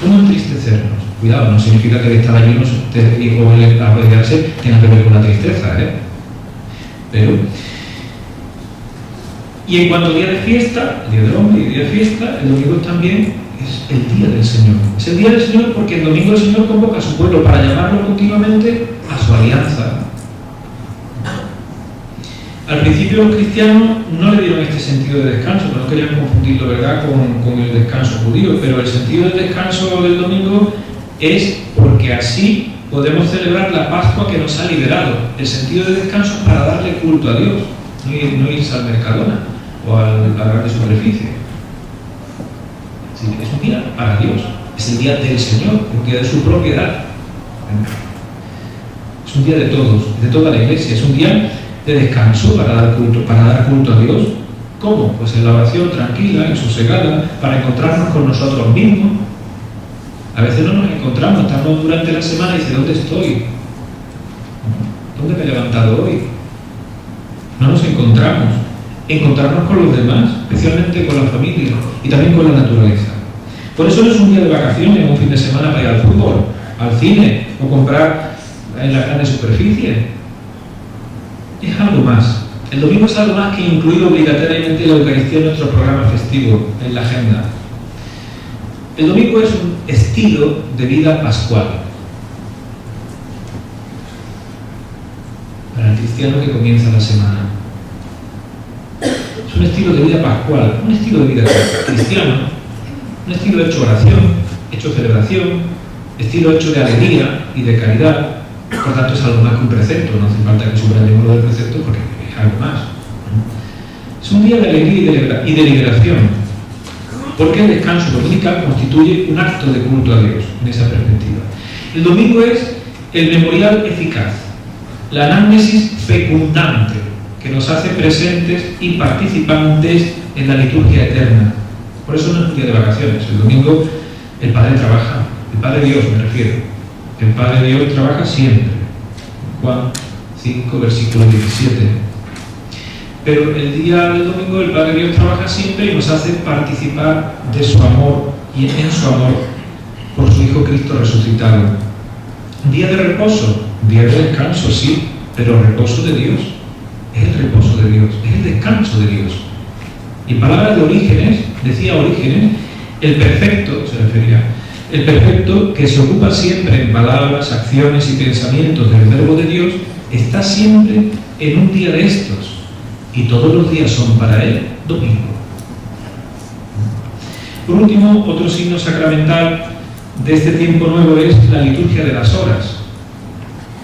[SPEAKER 1] ¿Cómo entristecernos? Cuidado, no significa que el estar ayuno o el arrodillarse tenga que ver con la tristeza, Pero, y en cuanto al día de fiesta, el día del hombre y el día de fiesta, el domingo también es el día del Señor. Es el día del Señor porque el domingo el Señor convoca a su pueblo para llamarlo continuamente a su alianza. Al principio los cristianos no le dieron este sentido de descanso, no querían confundirlo, ¿verdad?, con el descanso judío, pero el sentido del descanso del domingo es porque así podemos celebrar la Pascua que nos ha liberado. El sentido de descanso es para darle culto a Dios, no irse al Mercadona o a la gran superficie. Sí, es un día para Dios, es el día del Señor, un día de su propiedad. Es un día de todos, de toda la Iglesia, es un día de descanso para dar culto a Dios. ¿Cómo? Pues en la oración tranquila y sosegada, para encontrarnos con nosotros mismos. A veces no nos encontramos, estamos durante la semana y dice: ¿dónde estoy? ¿Dónde me he levantado hoy? No nos encontramos. Encontrarnos con los demás, especialmente con la familia y también con la naturaleza. Por eso no es un día de vacaciones, un fin de semana para ir al fútbol, al cine o comprar en la grande superficie. Es algo más. El domingo es algo más que incluir obligatoriamente la Eucaristía en nuestro programa festivo, en la agenda. El domingo es un estilo de vida pascual. Para el cristiano que comienza la semana. Es un estilo de vida pascual, un estilo de vida cristiano, un estilo hecho oración, hecho celebración, estilo hecho de alegría y de caridad. Por tanto, es algo más que un precepto, no hace falta que subrayemos lo del precepto porque es algo más. Es un día de alegría y de liberación, porque el descanso dominical constituye un acto de culto a Dios en esa perspectiva. El domingo es el memorial eficaz, la anamnesis fecundante, que nos hace presentes y participantes en la liturgia eterna. Por eso no es un día de vacaciones. El domingo el Padre trabaja, el Padre Dios me refiero. El Padre Dios trabaja siempre. Juan 5, versículo 17. Pero el día del domingo el Padre Dios trabaja siempre y nos hace participar de su amor y en su amor por su Hijo Cristo resucitado. Un día de reposo, un día de descanso, sí, pero reposo de Dios. Es el reposo de Dios, es el descanso de Dios. Y en palabras de Orígenes, decía Orígenes, el perfecto, se refería, el perfecto que se ocupa siempre en palabras, acciones y pensamientos del verbo de Dios, está siempre en un día de estos. Y todos los días son para él domingo. Por último, otro signo sacramental de este tiempo nuevo es la liturgia de las horas,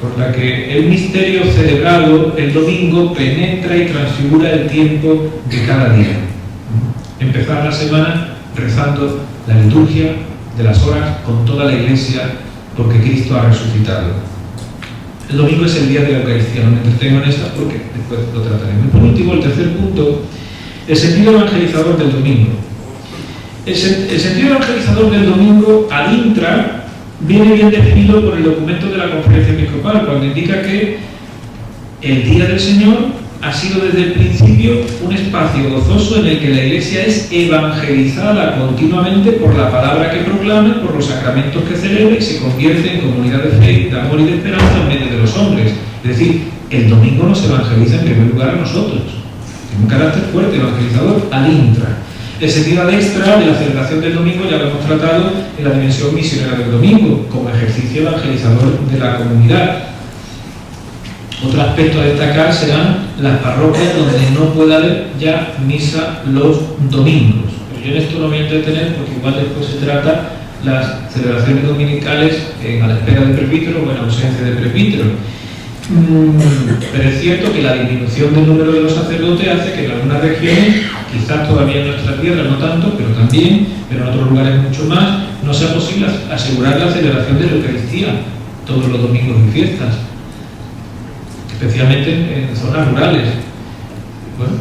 [SPEAKER 1] por la que el misterio celebrado el domingo penetra y transfigura el tiempo de cada día. Empezar la semana rezando la liturgia de las horas con toda la Iglesia, porque Cristo ha resucitado. El domingo es el día de la Eucaristía, no me entretengo en esta porque después lo trataremos. Y por último, el tercer punto, el sentido evangelizador del domingo. El sentido evangelizador del domingo, ad intra, viene bien definido por el documento de la Conferencia Episcopal, cuando indica que el Día del Señor ha sido desde el principio un espacio gozoso en el que la Iglesia es evangelizada continuamente por la palabra que proclama, por los sacramentos que celebra y se convierte en comunidad de fe, de amor y de esperanza en medio de los hombres. Es decir, el domingo nos evangeliza en primer lugar a nosotros. Tiene un carácter fuerte evangelizador ad intra. El sentido ad extra de la celebración del domingo ya lo hemos tratado en la dimensión misionera del domingo, como ejercicio evangelizador de la comunidad. Otro aspecto a destacar serán las parroquias donde no pueda haber ya misa los domingos. Pero yo en esto no voy a entretener porque igual después se trata las celebraciones dominicales a la espera del presbítero o en ausencia del presbítero. Pero es cierto que la disminución del número de los sacerdotes hace que en algunas regiones, quizás todavía en nuestra tierra no tanto, pero también, pero en otros lugares mucho más, no sea posible asegurar la celebración de la Eucaristía todos los domingos y fiestas, especialmente en zonas rurales. Bueno,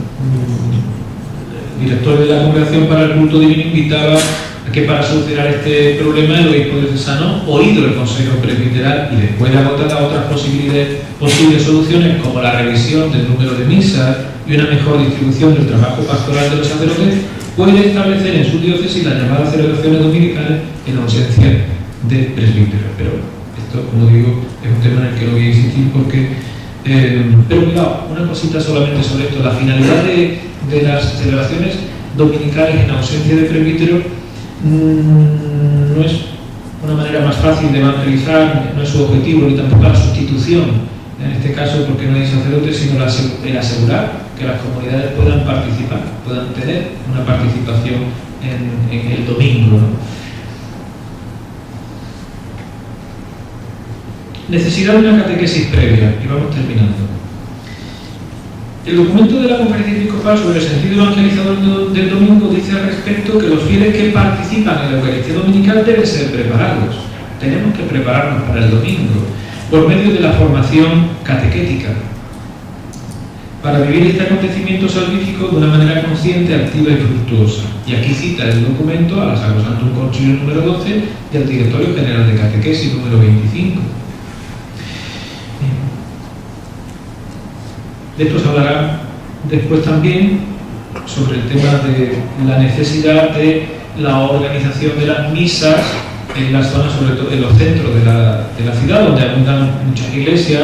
[SPEAKER 1] el director de la Congregación para el Culto Divino invitaba a que para solucionar este problema el obispo diocesano, oído el Consejo Presbiteral y después de agotadas otras posibles soluciones como la revisión del número de misas y una mejor distribución del trabajo pastoral de los sacerdotes, puede establecer en su diócesis las llamadas celebraciones dominicales en ausencia de presbíteros. Pero esto, como digo, es un tema en el que no voy a insistir porque pero cuidado, una cosita solamente sobre esto. La finalidad de las celebraciones dominicales en ausencia de presbítero no es una manera más fácil de evangelizar, no es su objetivo, ni tampoco la sustitución, en este caso porque no hay sacerdotes, sino el asegurar que las comunidades puedan participar, puedan tener una participación en el domingo, ¿no? Necesidad de una catequesis previa, y vamos terminando. El documento de la Conferencia Episcopal sobre el sentido evangelizador del domingo dice al respecto que los fieles que participan en la Eucaristía Dominical deben ser preparados. Tenemos que prepararnos para el domingo por medio de la formación catequética para vivir este acontecimiento salvífico de una manera consciente, activa y fructuosa. Y aquí cita el documento a la Sacrosanctum Concilio número 12 y al Directorio General de Catequesis número 25. De esto se hablará después también sobre el tema de la necesidad de la organización de las misas en las zonas, sobre todo en los centros de la ciudad, donde abundan muchas iglesias.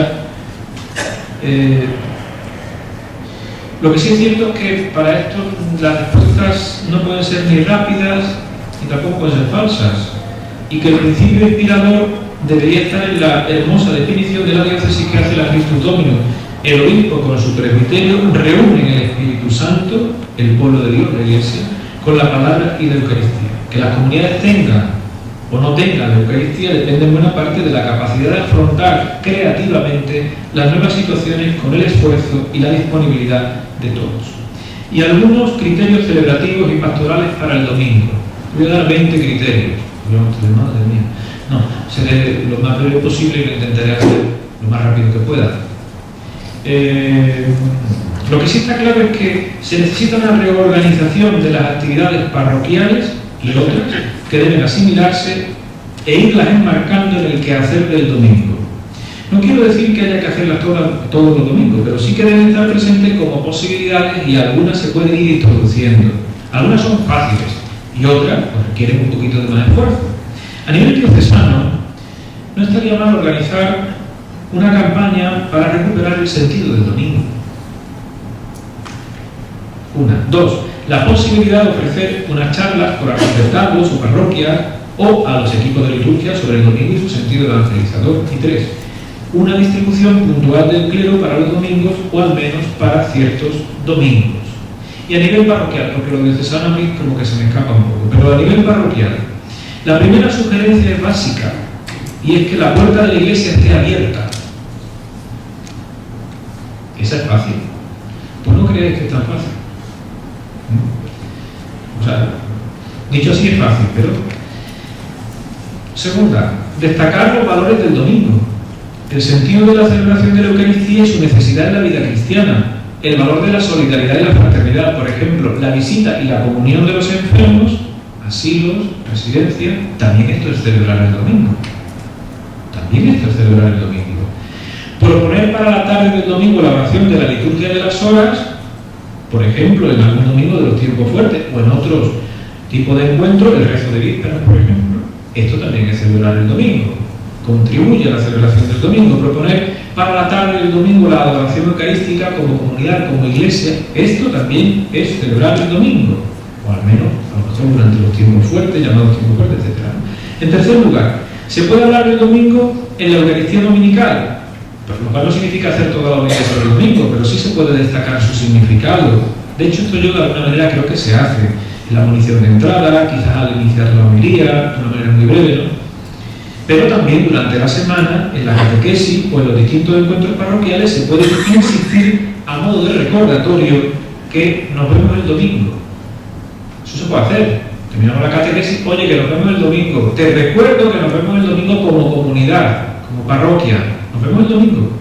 [SPEAKER 1] Lo que sí es cierto es que para esto las respuestas no pueden ser ni rápidas ni tampoco pueden ser falsas, y que el principio inspirador debería estar en la hermosa definición de la diócesis que hace la Christus Dominus. El obispo con su presbiterio reúne en el Espíritu Santo el pueblo de Dios, la Iglesia, con la palabra y la Eucaristía. Que las comunidades tengan o no tenga la Eucaristía depende en buena parte de la capacidad de afrontar creativamente las nuevas situaciones con el esfuerzo y la disponibilidad de todos. Y algunos criterios celebrativos y pastorales para el domingo. Voy a dar 20 criterios. Madre mía. No, seré lo más breve posible y lo intentaré hacer lo más rápido que pueda. Lo que sí está claro es que se necesita una reorganización de las actividades parroquiales y otras que deben asimilarse e irlas enmarcando en el quehacer del domingo. No quiero decir que haya que hacerlas todos los domingos, pero sí que deben estar presentes como posibilidades y algunas se pueden ir introduciendo. Algunas son fáciles y otras pues, requieren un poquito de más esfuerzo. A nivel diocesano, no estaría mal organizar una campaña para recuperar el sentido del domingo. Una. Dos, la posibilidad de ofrecer unas charlas por arciprestazgos o parroquias o a los equipos de liturgia sobre el domingo y su sentido evangelizador. Y tres, una distribución puntual del clero para los domingos o al menos para ciertos domingos. Y a nivel parroquial, porque lo diocesano a mí como que se me escapa un poco, pero a nivel parroquial, la primera sugerencia es básica y es que la puerta de la iglesia esté abierta. Esa es fácil. Pues no creáis que es tan fácil. O sea, dicho así es fácil, pero... Segunda, destacar los valores del domingo. El sentido de la celebración de la Eucaristía y su necesidad en la vida cristiana. El valor de la solidaridad y la fraternidad. Por ejemplo, la visita y la comunión de los enfermos, asilos, residencias. También esto es celebrar el domingo. También esto es celebrar el domingo. Proponer para la tarde del domingo la oración de la liturgia de las horas, por ejemplo, en algún domingo de los tiempos fuertes, o en otros tipos de encuentros, el rezo de vísperas, por ejemplo. Esto también es celebrar el domingo. Contribuye a la celebración del domingo. Proponer para la tarde del domingo la adoración eucarística como comunidad, como iglesia. Esto también es celebrar el domingo. O al menos, a lo mejor durante los tiempos fuertes, llamados tiempos fuertes, etc. En tercer lugar, se puede hablar del domingo en la Eucaristía dominical. Lo cual no significa hacer toda la homilía sobre el domingo, pero sí se puede destacar su significado. De hecho, esto yo de alguna manera creo que se hace en la munición de entrada, quizás al iniciar la homilía, de una manera muy breve, ¿no? Pero también durante la semana, en la catequesis o en los distintos encuentros parroquiales, se puede insistir a modo de recordatorio que nos vemos el domingo. Eso se puede hacer. Terminamos la catequesis, oye, que nos vemos el domingo. Te recuerdo que nos vemos el domingo como comunidad, como parroquia. Nos vemos el domingo.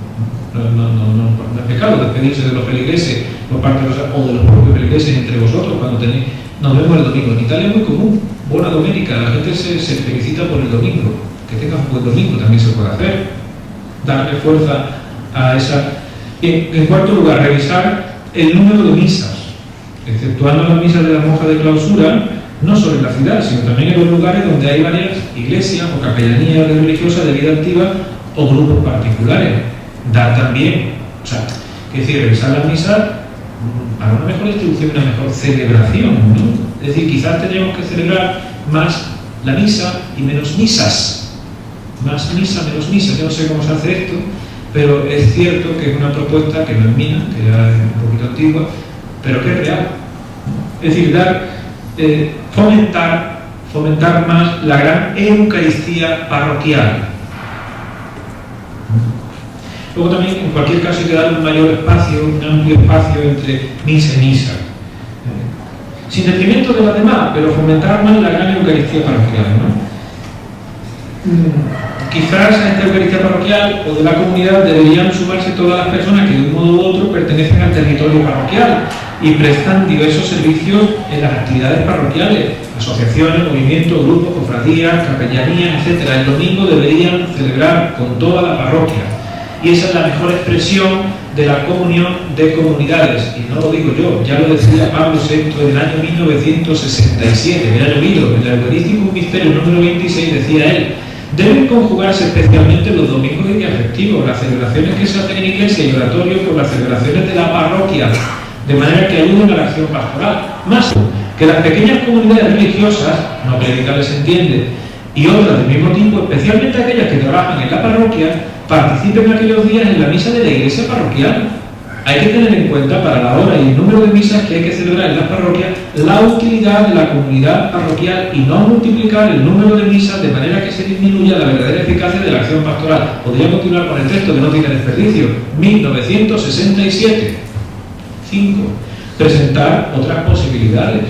[SPEAKER 1] No es pecado despedirse de los feligreses por parte de los, o de los propios feligreses entre vosotros cuando tenéis. Nos vemos el domingo. En Italia es muy común. Buena doménica. La gente se felicita por el domingo. Que tengas un buen domingo también se puede hacer. Darle fuerza a esa. En cuarto lugar, revisar el número de misas. Exceptuando las misas de la monja de clausura, no solo en la ciudad, sino también en los lugares donde hay varias iglesias o capellanías religiosas de vida activa o grupos particulares. Dar también, o sea, es decir, revisar las misas para una mejor distribución y una mejor celebración, ¿no? Es decir, quizás tendríamos que celebrar más la misa y menos misas. Más misa, menos misa. Yo no sé cómo se hace esto, pero es cierto que es una propuesta que no es mía, que ya es un poquito antigua, pero que es real. Es decir, fomentar más la gran Eucaristía parroquial. Luego también, en cualquier caso, hay que dar un mayor espacio, un amplio espacio entre misa y misa. Sin detrimento de las demás, pero fomentar más la gran Eucaristía parroquial, ¿no? Quizás a esta Eucaristía parroquial o de la comunidad deberían sumarse todas las personas que de un modo u otro pertenecen al territorio parroquial y prestan diversos servicios en las actividades parroquiales, asociaciones, movimientos, grupos, cofradías, capellanías, etc. El domingo deberían celebrar con toda la parroquia. Y esa es la mejor expresión de la comunión de comunidades. Y no lo digo yo, ya lo decía Pablo VI en el año 1967, que ha llovido. En el Eucarístico Misterio número 26 decía él: deben conjugarse especialmente los domingos y días festivos, las celebraciones que se hacen en iglesia y oratorio con las celebraciones de la parroquia, de manera que ayuden a la acción pastoral. Más que las pequeñas comunidades religiosas, no clericales se entiende, y otras del mismo tipo, especialmente aquellas que trabajan en la parroquia, participen aquellos días en la misa de la iglesia parroquial. Hay que tener en cuenta para la hora y el número de misas que hay que celebrar en las parroquias la utilidad de la comunidad parroquial y no multiplicar el número de misas de manera que se disminuya la verdadera eficacia de la acción pastoral. Podría continuar con el texto que no tiene desperdicio. 1967. 5. Presentar otras posibilidades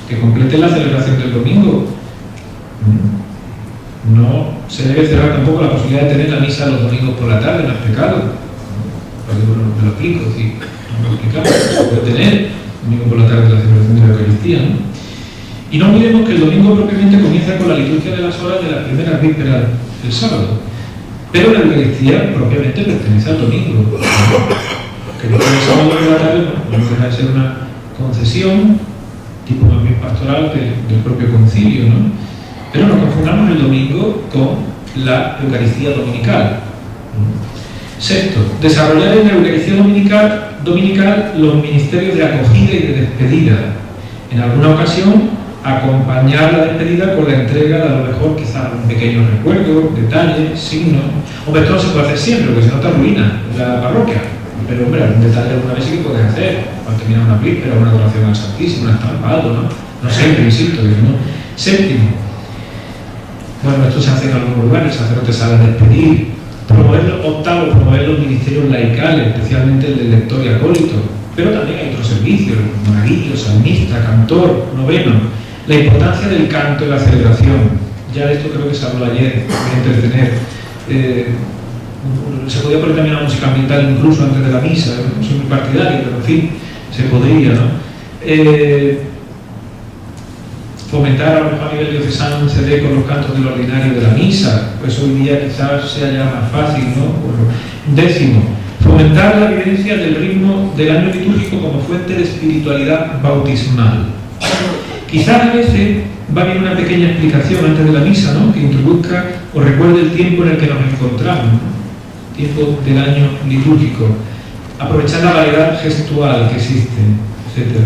[SPEAKER 1] que completen la celebración del domingo. No se debe cerrar tampoco la posibilidad de tener la misa los domingos por la tarde, no es pecado. Me lo explico, sí, no me lo explicamos. Se puede tener domingo por la tarde la celebración de la Eucaristía, ¿no? Y no olvidemos que el domingo propiamente comienza con la liturgia de las horas de las primeras vísperas del sábado, pero la Eucaristía propiamente pertenece al domingo. Que el sábado por la tarde no deja de ser una concesión, tipo más bien pastoral del propio concilio, ¿no? Pero no confundamos el domingo con la Eucaristía dominical. Sexto, desarrollar en la Eucaristía dominical los ministerios de acogida y de despedida. En alguna ocasión, acompañar la despedida con la entrega de a lo mejor quizás un pequeño recuerdo, detalle, signo. Hombre, esto no se puede hacer siempre, porque si no te arruina la parroquia. Pero, hombre, algún detalle alguna vez sí que puedes hacer. Cuando termina una víspera, una adoración al Santísimo, un estampado, ¿no? No siempre, insisto, que no. Séptimo, bueno, esto se hace en algunos lugares, el sacerdote sale a despedir. Octavo, promover los ministerios laicales, especialmente el del lector y acólito, pero también hay otros servicios, monaguillo, salmista, cantor. Noveno, la importancia del canto en la celebración. Ya de esto creo que se habló ayer, de entretener. Se podía poner también la música ambiental incluso antes de la misa, no soy muy partidario, pero en fin, se podría, ¿no? Fomentar a lo mejor a nivel diocesano un CD con los cantos del ordinario de la misa, pues hoy día quizás sea ya más fácil, ¿no? Bueno, décimo, fomentar la vivencia del ritmo del año litúrgico como fuente de espiritualidad bautismal. Quizás a veces va bien una pequeña explicación antes de la misa, ¿no? Que introduzca o recuerde el tiempo en el que nos encontramos, ¿no? Tiempo del año litúrgico, aprovechar la variedad gestual que existe, etc.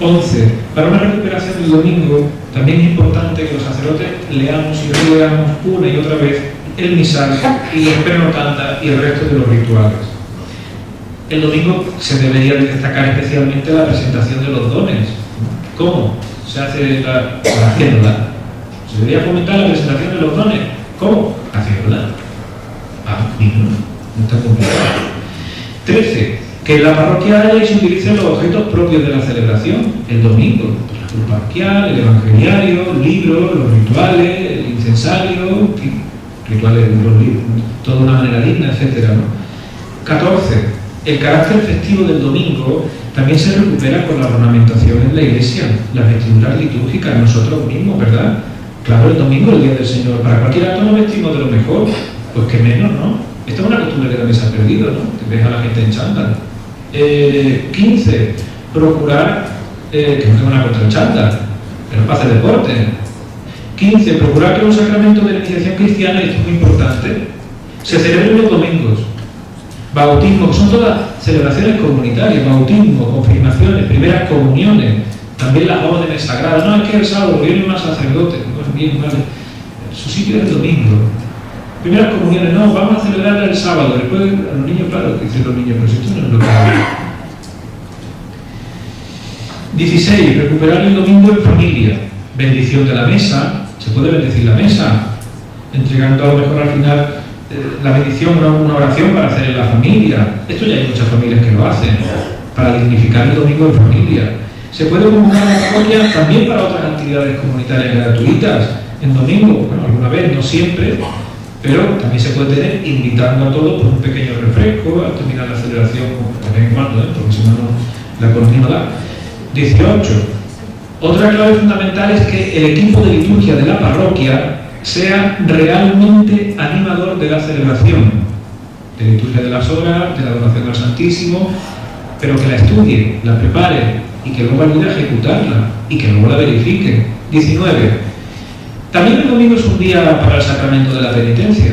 [SPEAKER 1] 11. Para una recuperación del domingo, también es importante que los sacerdotes leamos y releamos una y otra vez el misal y los prenotanda y el resto de los rituales. El domingo se debería destacar especialmente la presentación de los dones. ¿Cómo se hace haciéndola? Se debería fomentar la presentación de los dones. ¿Cómo? Haciéndola. No está complicado. 13. Que en la parroquia haya y se utilicen los objetos propios de la celebración, el domingo, la cruz parroquial, el evangeliario, libros, los rituales, el incensario, rituales, los libros, toda una manera digna, etc., ¿no? 14. El carácter festivo del domingo también se recupera con la ornamentación en la iglesia, las vestiduras litúrgicas, nosotros mismos, ¿verdad? Claro, el domingo, el día del Señor, para cualquier acto nos vestimos de lo mejor, pues que menos, ¿no? Esta es una costumbre que también se ha perdido, ¿no? Que ves a la gente en chándal. 15. Procurar, que no tengo nada contra el chándal, pero para hacer deporte. 15. Procurar que los sacramentos de la iniciación cristiana, y esto es muy importante, se celebren los domingos. Bautismo, que son todas celebraciones comunitarias, bautismo, confirmaciones, primeras comuniones, también las órdenes sagradas. No, es que el sábado viene más sacerdote, pues bien, vale. Su sitio es el domingo. Primeras comuniones, no, vamos a celebrarla el sábado. Después a los niños, claro, que dicen los niños, pero si esto no es lo que hay. 16. Recuperar el domingo en familia. Bendición de la mesa. Se puede bendecir la mesa, entregando a lo mejor al final la bendición, una oración para hacer en la familia. Esto ya hay muchas familias que lo hacen, para dignificar el domingo en familia. Se puede convocar a la parroquia también para otras actividades comunitarias gratuitas en domingo, bueno, alguna vez, no siempre, pero también se puede tener invitando a todos por un pequeño refresco al terminar la celebración de vez en cuando, porque si no, la economía no da. 18. Otra clave fundamental es que el equipo de liturgia de la parroquia sea realmente animador de la celebración, de la liturgia de las horas, de la adoración al Santísimo, pero que la estudie, la prepare y que luego ayude a ejecutarla y que luego la verifique. 19. También el domingo es un día para el sacramento de la penitencia.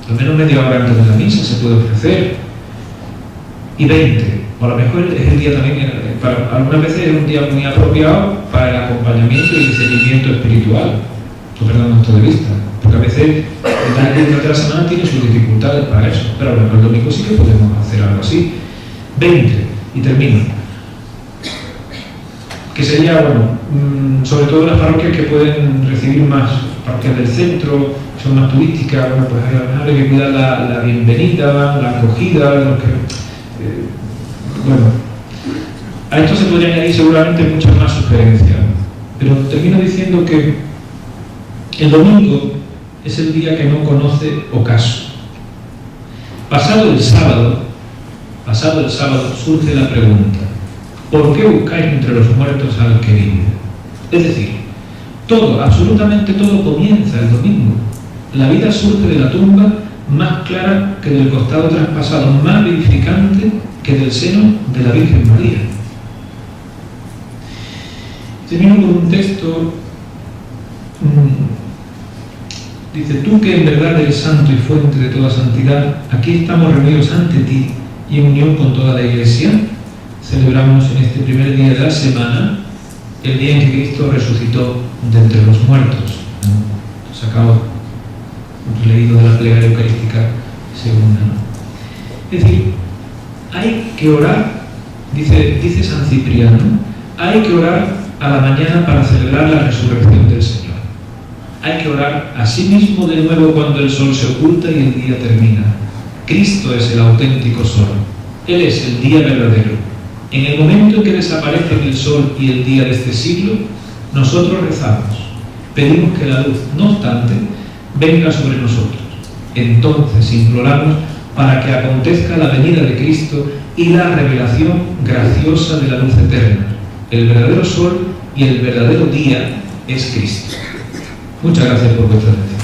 [SPEAKER 1] Al menos media hora antes de la misa se puede ofrecer. Y 20. O a lo mejor es el día también, algunas veces es un día muy apropiado para el acompañamiento y el seguimiento espiritual. Esto perdón esto de vista. Porque a veces el día de la semana tiene sus dificultades para eso, pero a lo mejor el domingo sí que podemos hacer algo así. 20, y termino. Que sería, bueno, sobre todo las parroquias que pueden recibir más, parroquias del centro, son más turísticas, bueno, pues hay que cuidar la bienvenida, la acogida, lo que, bueno, a esto se podrían añadir seguramente muchas más sugerencias, pero termino diciendo que el domingo es el día que no conoce ocaso. Pasado el sábado surge la pregunta: ¿por qué buscáis entre los muertos al que vive? Es decir, todo, absolutamente todo comienza el domingo. La vida surge de la tumba más clara que del costado traspasado, más vivificante que del seno de la Virgen María. Termino con un texto. Dice: tú que en verdad eres santo y fuente de toda santidad, aquí estamos reunidos ante ti y en unión con toda la Iglesia. Celebramos en este primer día de la semana el día en que Cristo resucitó de entre los muertos. Sacado, leído de la plegaria eucarística segunda, ¿no? Es decir, hay que orar, dice San Cipriano, hay que orar a la mañana para celebrar la resurrección del Señor. Hay que orar a sí mismo de nuevo cuando el sol se oculta y el día termina. Cristo es el auténtico sol. Él es el día verdadero. En el momento en que desaparecen el sol y el día de este siglo, nosotros rezamos. Pedimos que la luz, no obstante, venga sobre nosotros. Entonces imploramos para que acontezca la venida de Cristo y la revelación graciosa de la luz eterna. El verdadero sol y el verdadero día es Cristo. Muchas gracias por vuestra atención.